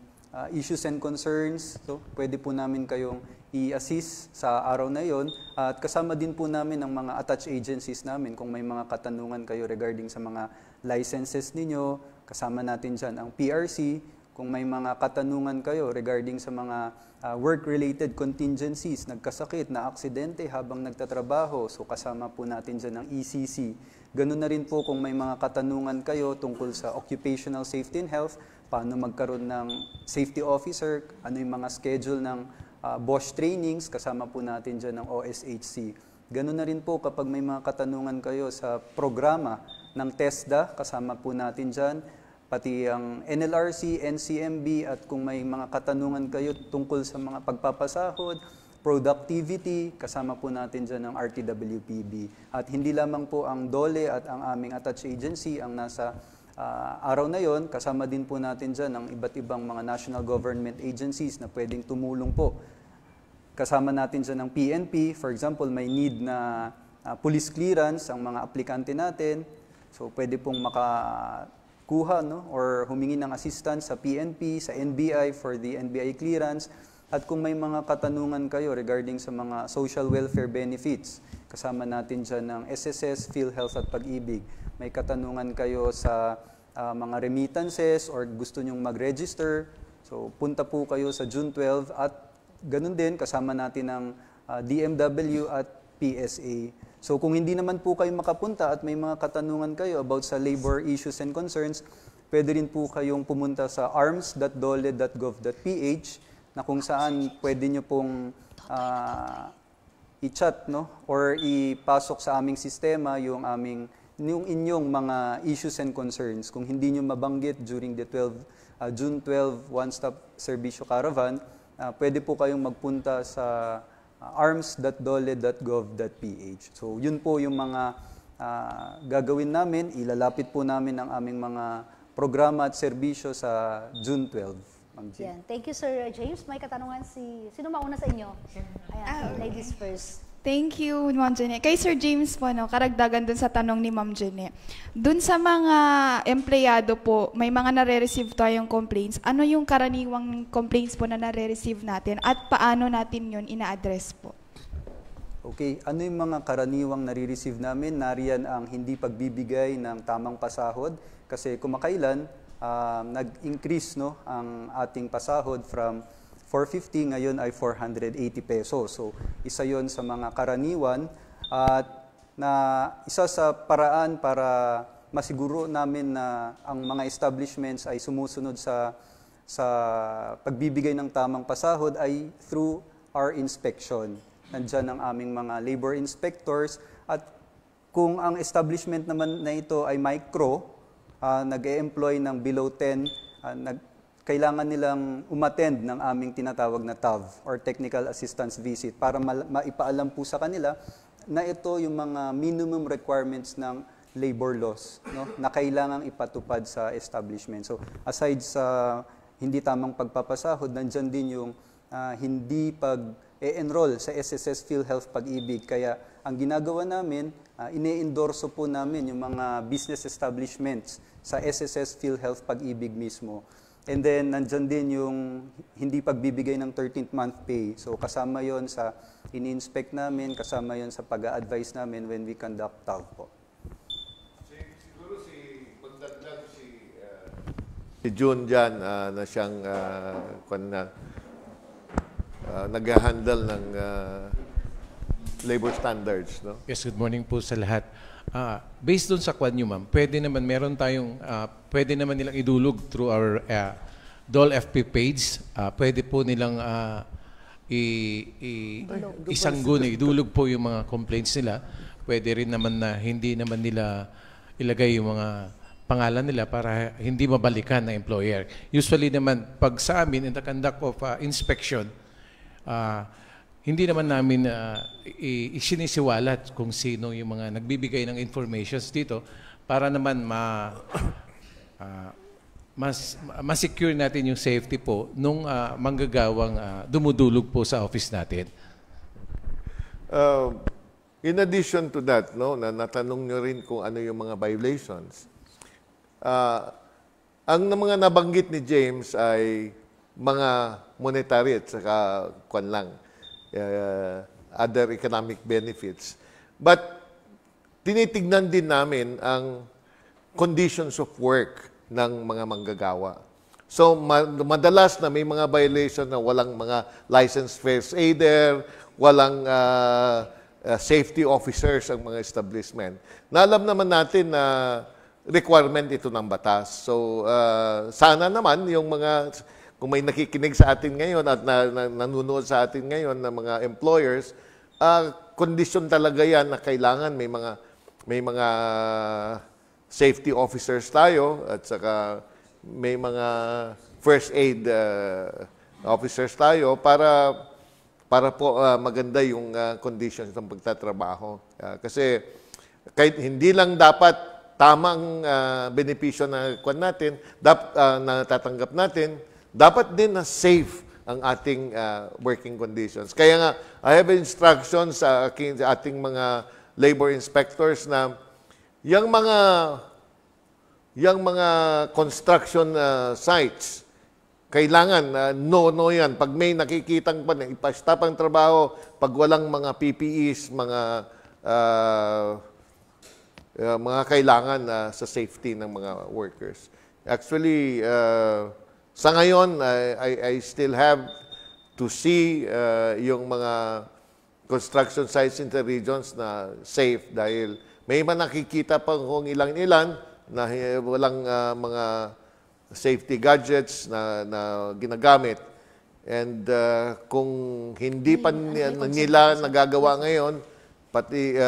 issues and concerns, so pwede po namin kayong i-assist sa araw na yon, at kasama din po namin ang mga attached agencies namin kung may mga katanungan kayo regarding sa mga licenses ninyo. Kasama natin dyan ang PRC. Kung may mga katanungan kayo regarding sa mga work-related contingencies, nagkasakit, na aksidente habang nagtatrabaho, so kasama po natin dyan ang ECC. Ganun na rin po kung may mga katanungan kayo tungkol sa occupational safety and health, paano magkaroon ng safety officer, ano yung mga schedule ng BOSH trainings, kasama po natin dyan ng OSHC. Ganun na rin po kapag may mga katanungan kayo sa programa ng TESDA, kasama po natin dyan, pati ang NLRC, NCMB, at kung may mga katanungan kayo tungkol sa mga pagpapasahod, productivity, kasama po natin dyan ang RTWPB. At hindi lamang po ang DOLE at ang aming attached agency ang nasa araw na yon, kasama din po natin dyan ang iba't ibang mga national government agencies na pwedeng tumulong po. Kasama natin dyan ang PNP, for example, may need na police clearance ang mga aplikante natin, so pwede pong makakuha, no, or humingi ng assistance sa PNP, sa NBI for the NBI clearance. At kung may mga katanungan kayo regarding sa mga social welfare benefits, kasama natin dyan ng SSS, PhilHealth at Pag-ibig. May katanungan kayo sa mga remittances or gusto nyong mag-register, so punta po kayo sa June 12, at ganun din kasama natin ng DMW at PSA. So kung hindi naman po kayo makapunta at may mga katanungan kayo about sa labor issues and concerns, pwede rin po kayong pumunta sa arms.dole.gov.ph na kung saan pwede nyo pong i-chat, no, or ipasok sa aming sistema yung inyong mga issues and concerns. Kung hindi nyo mabanggit during the June 12 One-Stop Serbisyo Caravan, pwede po kayong magpunta sa arms.dole.gov.ph. So yun po yung mga gagawin namin. Ilalapit po namin ang aming mga programa at serbisyo sa June 12. Ma'am Jean. Yan. Thank you, Sir James. May katanungan sino mauna sa inyo? Ayan, ladies first. Thank you, Ma'am Jenny. Kay Sir James po, no, karagdagan dun sa tanong ni Ma'am Jenny. Dun sa mga empleyado po, may mga nare-receive tayong complaints. Ano yung karaniwang complaints po na nare-receive natin at paano natin yun ina-address po? Okay, ano yung mga karaniwang nare-receive namin? Nariyan ang hindi pagbibigay ng tamang pasahod kasi kumakailan nag-increase no, ang ating pasahod from 450 ngayon ay 480 pesos. So, isa yon sa mga karaniwan at na isa sa paraan para masiguro namin na ang mga establishments ay sumusunod sa pagbibigay ng tamang pasahod ay through our inspection. Nandiyan ang aming mga labor inspectors at kung ang establishment naman na ito ay micro, nag-e-employ ng below 10, kailangan nilang umattend ng aming tinatawag na TAV or Technical Assistance Visit para maipaalam po sa kanila na ito yung mga minimum requirements ng labor laws no, na kailangang ipatupad sa establishment. So aside sa hindi tamang pagpapasahod, nandyan din yung hindi pag-e-enroll sa SSS PhilHealth Pag-ibig. Kaya ang ginagawa namin, ine-endorso po namin yung mga business establishments sa SSS PhilHealth Pag-ibig mismo. And then, nandyan din yung hindi pagbibigay ng 13th month pay. So, kasama yon sa ini-inspect namin, kasama yon sa pag-a-advise namin when we conduct TAV po. Siguro si June dyan na siyang nag-handle ng labor standards, no? Yes, good morning po sa lahat. Based doon sa kwan nyo, ma'am, pwede naman meron tayong, pwede naman nilang idulog through our DOL FP page. Pwede po nilang idulog po yung mga complaints nila. Pwede rin naman na hindi naman nila ilagay yung mga pangalan nila para hindi mabalikan ng employer. Usually naman, pag sa amin, in the conduct of inspection, hindi naman namin isinisiwalat kung sino yung mga nagbibigay ng informations dito para naman ma-secure natin yung safety po nung manggagawang dumudulog po sa office natin. In addition to that, no, natanong nyo rin kung ano yung mga violations. Ang mga nabanggit ni James ay mga monetary at saka kwan lang. Other economic benefits. But tinitignan din namin ang conditions of work ng mga manggagawa. So madalas na may mga violation na walang mga licensed first aider, walang safety officers ang mga establishment. Alam naman natin na requirement ito ng batas. So sana naman yung mga kung may nakikinig sa atin ngayon at nanonood sa atin ngayon ng mga employers, kondisyon talaga yan na kailangan may mga safety officers tayo at saka may mga first aid officers tayo para po maganda yung conditions ng pagtatrabaho. Kasi kahit hindi lang dapat tamang benepisyo na kuwan natin, na tatanggap natin, dapat din na safe ang ating working conditions. Kaya nga, I have instructions sa ating mga labor inspectors na yung mga construction sites, kailangan, no yan. Pag may nakikitang ipastop ang trabaho, pag walang mga PPEs, mga kailangan sa safety ng mga workers. Actually, sa ngayon, I still have to see yung mga construction sites in the regions na safe dahil may man nakikita pa kung ilang-ilan na walang mga safety gadgets na ginagamit. And kung hindi pa nila nagagawa ngayon, pati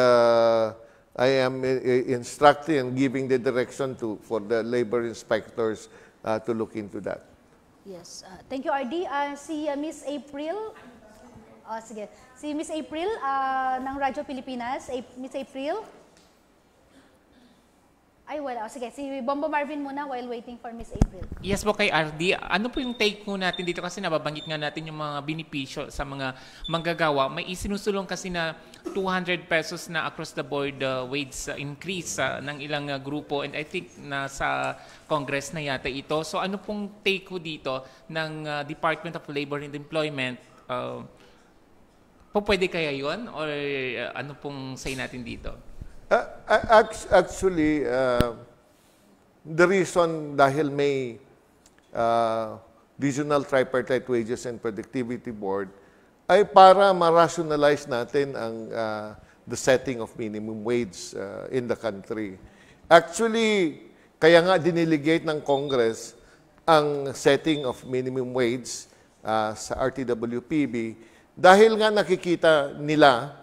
I am instructing and giving the direction for the labor inspectors to look into that. Yes. Thank you, RD. Si Miss April. Sige. Si Miss April ng Radyo Pilipinas. Miss April. Ay, wala. Sige, si Bombo Marvin muna while waiting for Miss April. Yes po kay RD, ano po yung take po natin dito kasi nababanggit nga natin yung mga benepisyo sa mga manggagawa. May isinusulong kasi na 200 pesos na across the board wage increase ng ilang grupo and I think nasa Congress na yata ito. So ano pong take ko dito ng Department of Labor and Employment? Pwede kaya yun? Or ano pong say natin dito? Actually, the reason dahil may Regional Tripartite Wages and Productivity Board ay para ma-rationalize natin ang the setting of minimum wage in the country. Actually, kaya nga diniligate ng Congress ang setting of minimum wage sa RTWPB dahil nga nakikita nila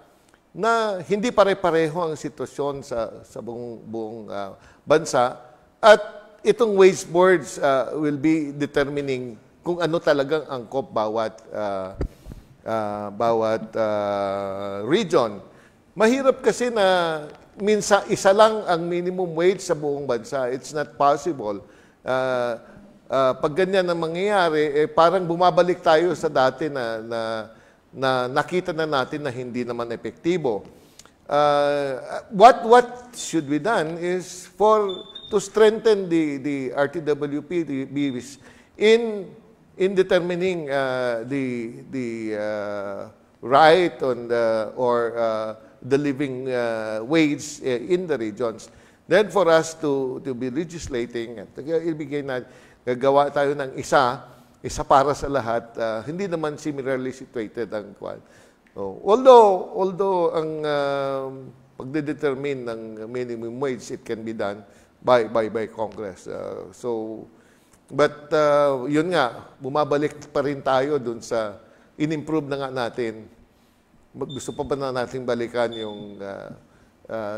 na hindi pare-pareho ang sitwasyon sa buong bansa at itong wage boards will be determining kung ano talagang angkop bawat region. Mahirap kasi na minsan isa lang ang minimum wage sa buong bansa. It's not possible. Pag ganyan ang mangyayari, parang bumabalik tayo sa dati na nakita na natin na hindi naman epektibo. What should be done is to strengthen the RTWPBs in determining the right on or the living wage in the regions. Then for us to be legislating at ibigay na gagawa tayo ng isa para sa lahat, hindi naman similarly situated ang kwan. Although ang pagdedetermine ng minimum wage, it can be done by Congress. But yun nga, bumabalik pa rin tayo dun sa in-improve na nga natin. Gusto pa ba na natin balikan yung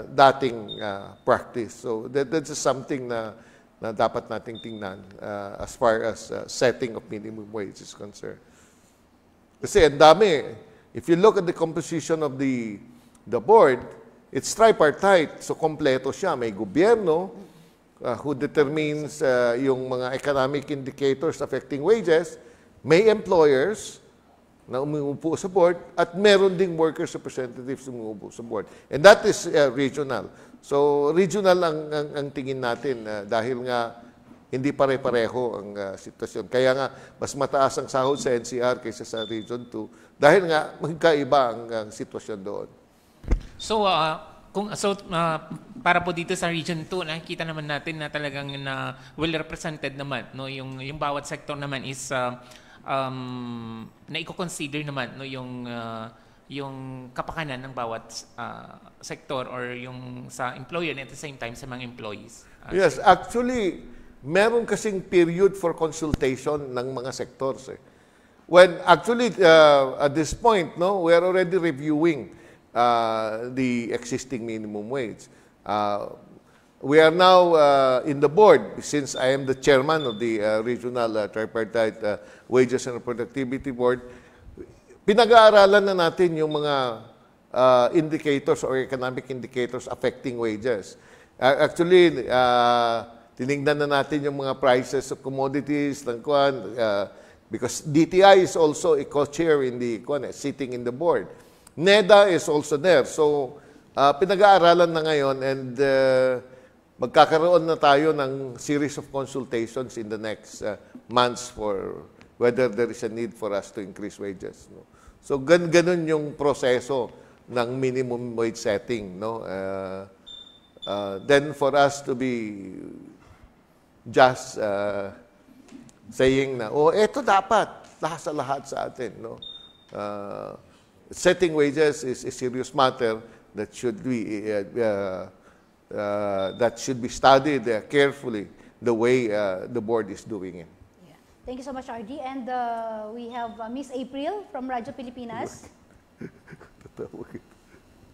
dating practice? So that's something na dapat nating tingnan as far as setting of minimum wage is concerned. Kasi ang dami. If you look at the composition of the board, it's tripartite. So kompleto siya. May gobyerno who determines yung mga economic indicators affecting wages, may employers na umuupo sa board, at meron ding workers representatives na umuupo sa board. And that is regional. So, regional ang tingin natin dahil nga hindi pare-pareho ang sitwasyon. Kaya nga, mas mataas ang sahod sa NCR kaysa sa Region 2 dahil nga magkaiba ang sitwasyon doon. So, para po dito sa Region 2, nakikita naman natin na talagang well represented naman. No? Yung bawat sector naman is na i-consider naman no? Yung kapakanan ng bawat sector or yung sa employer and at the same time sa mga employees. Yes, actually, meron kasing period for consultation ng mga sectors. When actually, at this point, no, we are already reviewing the existing minimum wage. We are now in the board, since I am the chairman of the Regional Tripartite Wages and Productivity Board. Pinag-aaralan na natin yung mga indicators or economic indicators affecting wages. Actually, tinignan na natin yung mga prices of commodities, because DTI is also a co-chair in the sitting in the board. NEDA is also there. So, pinag-aaralan na ngayon and magkakaroon na tayo ng series of consultations in the next months for whether there is a need for us to increase wages. No? So, ganun yung proseso ng minimum wage setting. No? Then for us to be just saying na, eto dapat, lahat sa atin. No? Setting wages is a serious matter that should be studied carefully the way the board is doing it. Thank you so much, RD. And we have Miss April from Radyo Pilipinas.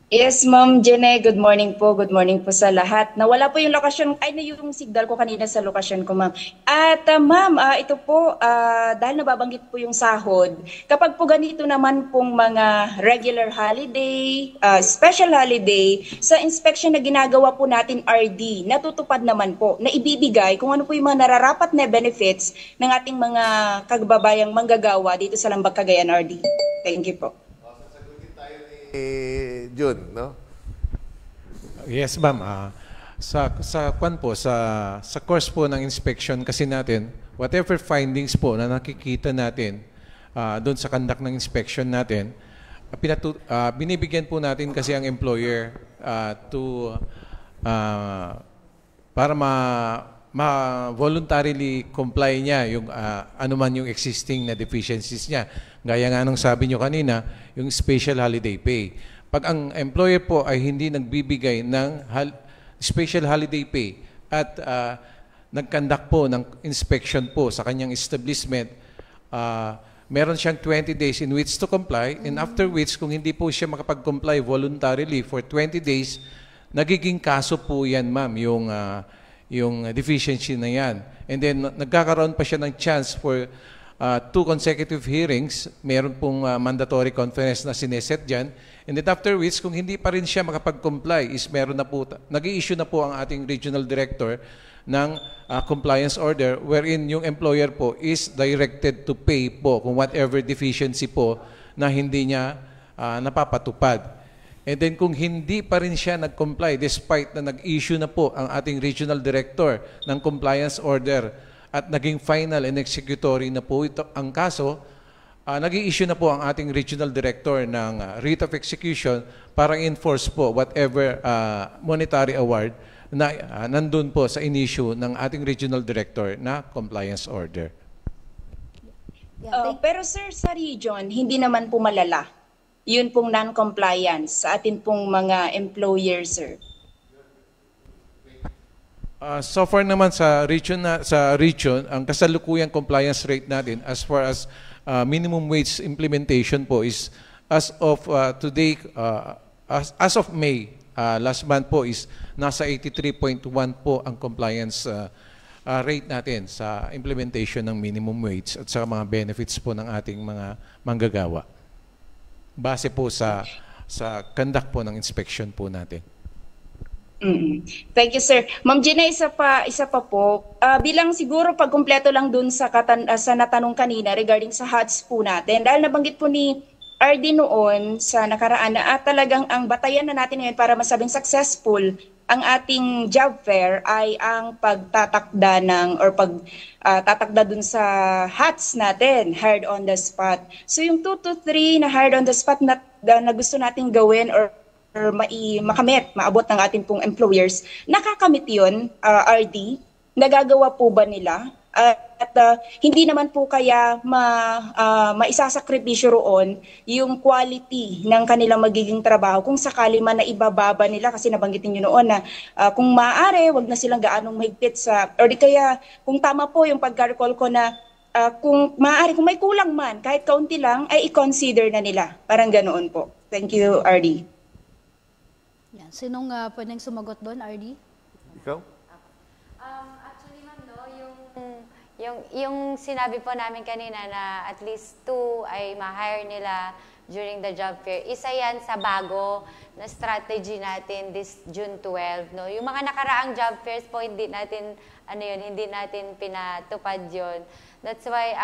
Yes, Ma'am Jene, good morning po. Good morning po sa lahat. Nawala po yung lokasyon, ay na yung signal ko kanina sa lokasyon ko, Ma'am. At Ma'am, ito po, dahil nababanggit po yung sahod, kapag po ganito naman pong mga regular holiday, special holiday, sa inspection na ginagawa po natin RD, natutupad naman po na ibibigay kung ano po yung mga nararapat na benefits ng ating mga kababayang manggagawa dito sa Lambag, Cagayan RD. Thank you po. Jun, no? Yes, ma'am. Sa kwan po, sa course po ng inspection kasi natin, whatever findings po na nakikita natin doon sa conduct ng inspection natin, binibigyan po natin kasi ang employer para voluntarily comply niya yung anuman yung existing na deficiencies niya. Gaya nga nung sabi nyo kanina, yung special holiday pay. Pag ang employer po ay hindi nagbibigay ng special holiday pay at nag-conduct po ng inspection po sa kanyang establishment, meron siyang 20 days in which to comply, and after which, kung hindi po siya makapag-comply voluntarily for 20 days, nagiging kaso po yan, ma'am, yung deficiency na yan. And then, nagkakaroon pa siya ng chance for 2 consecutive hearings. Meron pong mandatory conference na sineset dyan. And then after which, kung hindi pa rin siya makapag-comply, is meron na po, nag-i-issue na po ang ating regional director ng compliance order wherein yung employer po is directed to pay po kung whatever deficiency po na hindi niya napapatupad. And then kung hindi pa rin siya nag-comply despite na nag-issue na po ang ating regional director ng compliance order at naging final and executory na po ito ang kaso, nag-i-issue na po ang ating regional director ng writ of execution para enforce po whatever monetary award na nandun po sa in-issue ng ating regional director na compliance order. Pero sir, sa region, hindi naman po malala. Yun pong non-compliance sa atin pong mga employers, sir. So far naman sa region, ang kasalukuyang compliance rate natin as far as minimum wage implementation po is as of today, as of May, last month po is nasa 83.1 po ang compliance rate natin sa implementation ng minimum wage at sa mga benefits po ng ating mga manggagawa. Base po sa conduct po ng inspection po natin. Thank you, sir. Ma'am Gina, isa pa po. Bilang siguro pagkumpleto lang dun sa natanong kanina regarding sa HUDs po natin. Dahil nabanggit po ni RD noon sa nakaraan na talagang ang batayan na natin ngayon para masabing successful ang ating job fair ay ang pagtatakda tatakda dun sa HUDs natin, hired on the spot. So yung 2 to 3 na hired on the spot na gusto nating gawin or makamit, maabot ng ating pong employers, nakakamit yun, RD? Nagagawa po ba nila? At hindi naman po kaya maisasakripisyo roon yung quality ng kanilang magiging trabaho kung sakali man na ibababa nila, kasi nabanggitin nyo noon na kung maaari, wag na silang gaanong mahigpit or di kaya kung tama po yung pagka-recall ko na kung maaari, kung may kulang man, kahit kaunti lang, ay i-consider na nila. Parang ganoon po. Thank you, RD. Yan. Sinong pwedeng sumagot doon, RD? Ikaw? Actually, ma'am, no, yung sinabi po namin kanina na at least 2 ay ma-hire nila during the job fair, isa yan sa bago na strategy natin this June 12. No? Yung mga nakaraang job fairs po, hindi natin pinatupad yun. That's why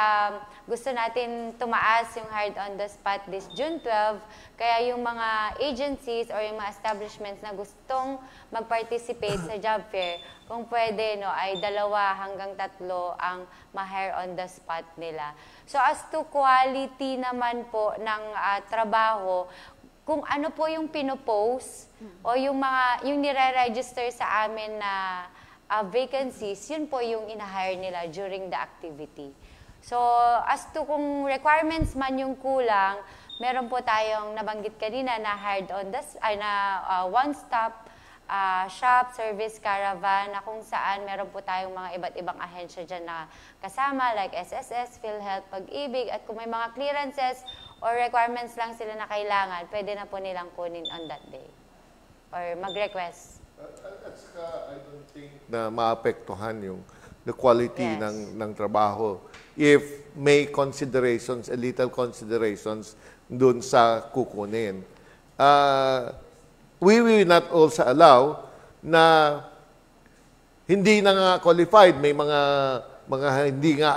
gusto natin tumaas yung hired on the spot this June 12. Kaya yung mga agencies or yung mga establishments na gustong mag-participate sa job fair, kung pwede, no, ay 2 hanggang 3 ang ma-hire on the spot nila. So as to quality naman po ng trabaho, kung ano po yung pinopost o yung nire-register sa amin na vacancies, yun po yung ina-hire nila during the activity. So, as to kung requirements man yung kulang, meron po tayong nabanggit kanina na one-stop shop, service caravan, na kung saan meron po tayong mga iba't ibang ahensya dyan na kasama, like SSS, PhilHealth, Pag-ibig, at kung may mga clearances or requirements lang sila na kailangan, pwede na po nilang kunin on that day. Or mag-request. At saka, I don't think na maapektuhan yung the quality ng trabaho if may considerations, a little considerations dun sa kukunin. We will not also allow na hindi na nga qualified, may mga hindi nga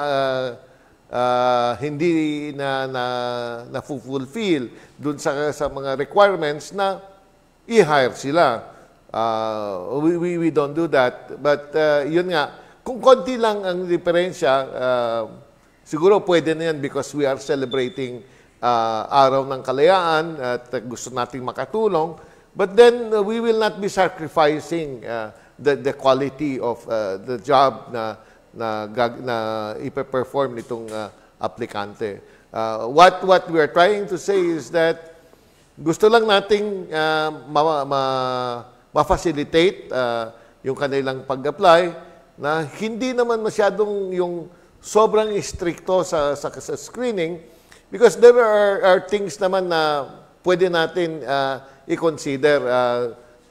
hindi na fulfill dun sa mga requirements na i-hire sila. We don't do that. But yun nga, kung konti lang ang diferensya, siguro pwede na yan because we are celebrating Araw ng Kalayaan at gusto nating makatulong. But then we will not be sacrificing the quality of the job na ipe-perform nitong aplikante. What we are trying to say is that gusto lang nating ma-facilitate yung kanilang pag-apply na hindi naman masyadong yung sobrang stricto sa screening because there are things naman na pwede natin i-consider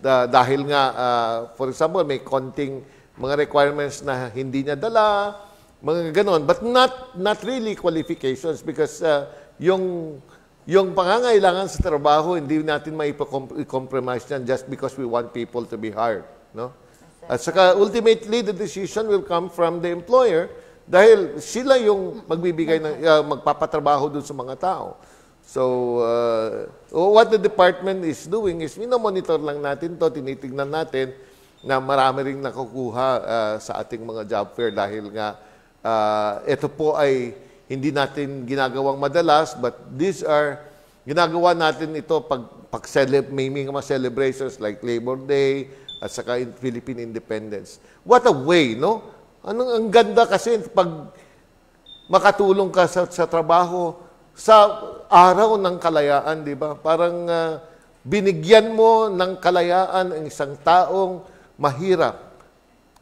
dahil nga, for example, may konting mga requirements na hindi niya dala, mga ganon. But not really qualifications because yung pangangailangan sa trabaho, hindi natin mai-compromise yan just because we want people to be hired. No? At saka ultimately, the decision will come from the employer dahil sila yung magbibigay magpapatrabaho dun sa mga tao. So, what the department is doing is minomonitor lang natin to, tinitignan natin na marami ring nakukuha sa ating mga job fair dahil nga ito po ay hindi natin ginagawang madalas, but these are, ginagawa natin ito may mga celebrations like Labor Day at saka Philippine Independence. What a way, no? Ang ganda kasi pag makatulong ka sa trabaho sa araw ng kalayaan, di ba? Parang binigyan mo ng kalayaan ang isang taong mahirap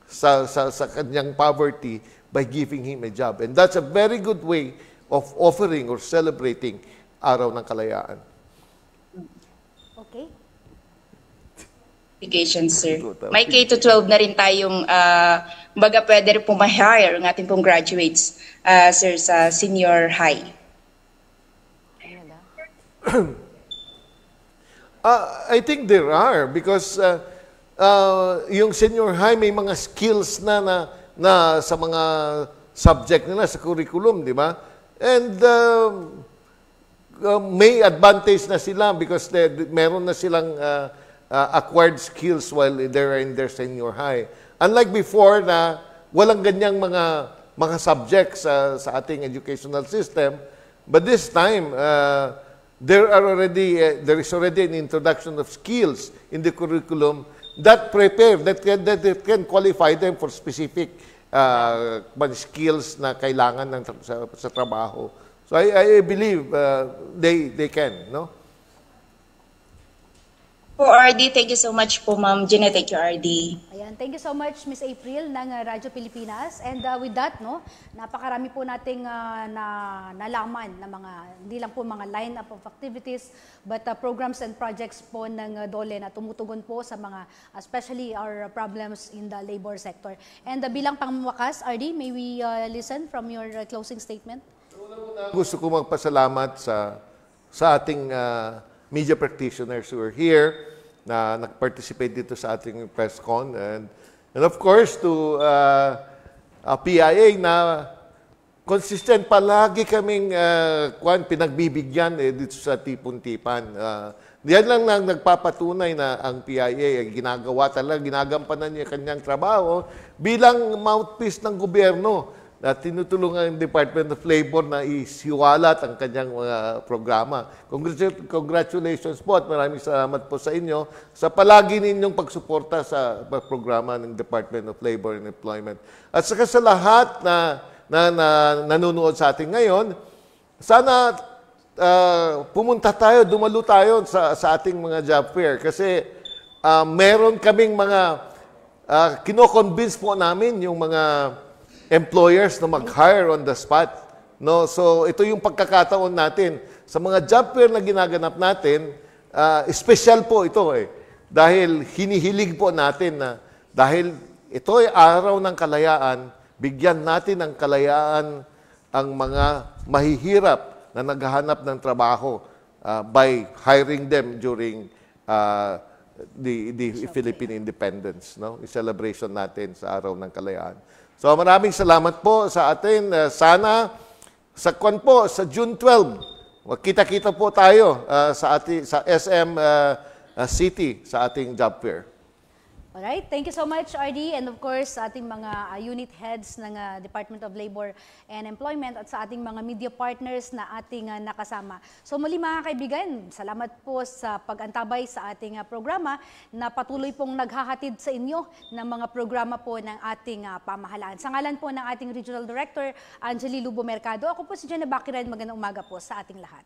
sa kanyang poverty by giving him a job. And that's a very good way of offering or celebrating Araw ng Kalayaan. Okay. Sir. May K-12 na rin tayong baga pwede rin pumahire ang ating pong graduates, sir, sa senior high. I think there are because yung senior high may mga skills na sa mga subject nila sa curriculum, di ba? And may advantage na sila because meron na silang acquired skills while they're in their senior high. Unlike before na walang ganyang mga subjects sa ating educational system, but this time there is already an introduction of skills in the curriculum that can qualify them for specific skills na kailangan sa trabaho. So I believe they can, no? Po, RD, thank you so much po, Ma'am Jeanette. Thank you, RD. Ayan, thank you so much, Miss April ng Radyo Pilipinas. And with that, no, napakarami po nating nalaman na hindi lang po mga line-up of activities, but programs and projects po ng DOLE na tumutugon po sa mga, especially our problems in the labor sector. And bilang pangwakas, RD, may we listen from your closing statement? Gusto ko magpasalamat sa ating media practitioners who are here na nag-participate dito sa ating press con and of course to PIA na consistent palagi kaming pinagbibigyan dito sa tipon-tipan. Diyan lang nagpapatunay na ang PIA ay ginagampanan niya kanyang trabaho bilang mouthpiece ng gobyerno na tinutulungan ng Department of Labor na isiwalat ang kanyang mga programa. Congratulations po at maraming salamat po sa inyo sa palagi ninyong pagsuporta sa programa ng Department of Labor and Employment. At saka sa lahat na nanonood sa atin ngayon, sana pumunta tayo, dumalo tayo sa ating mga job fair kasi meron kaming mga kino-convince po namin yung mga employers na mag-hire on the spot. No? So ito yung pagkakataon natin. sa mga job fair na ginaganap natin, special po ito dahil hinihilig po natin na dahil ito ay araw ng kalayaan, bigyan natin ng kalayaan ang mga mahihirap na naghahanap ng trabaho by hiring them during the Philippine independence, no? I-celebration natin sa araw ng kalayaan. So maraming salamat po sa atin. Sana sa June 12, magkita-kita po tayo sa SM City sa ating job fair. Alright, thank you so much, RD, and of course, sa ating mga unit heads ng Department of Labor and Employment at sa ating mga media partners na ating nakasama. So muli mga kaibigan, salamat po sa pag-antabay sa ating programa na patuloy pong naghahatid sa inyo ng mga programa po ng ating pamahalaan. Sa ngalan po ng ating Regional Director, Angeli Lubo Mercado, ako po si Jenna Bakiran, magandang umaga po sa ating lahat.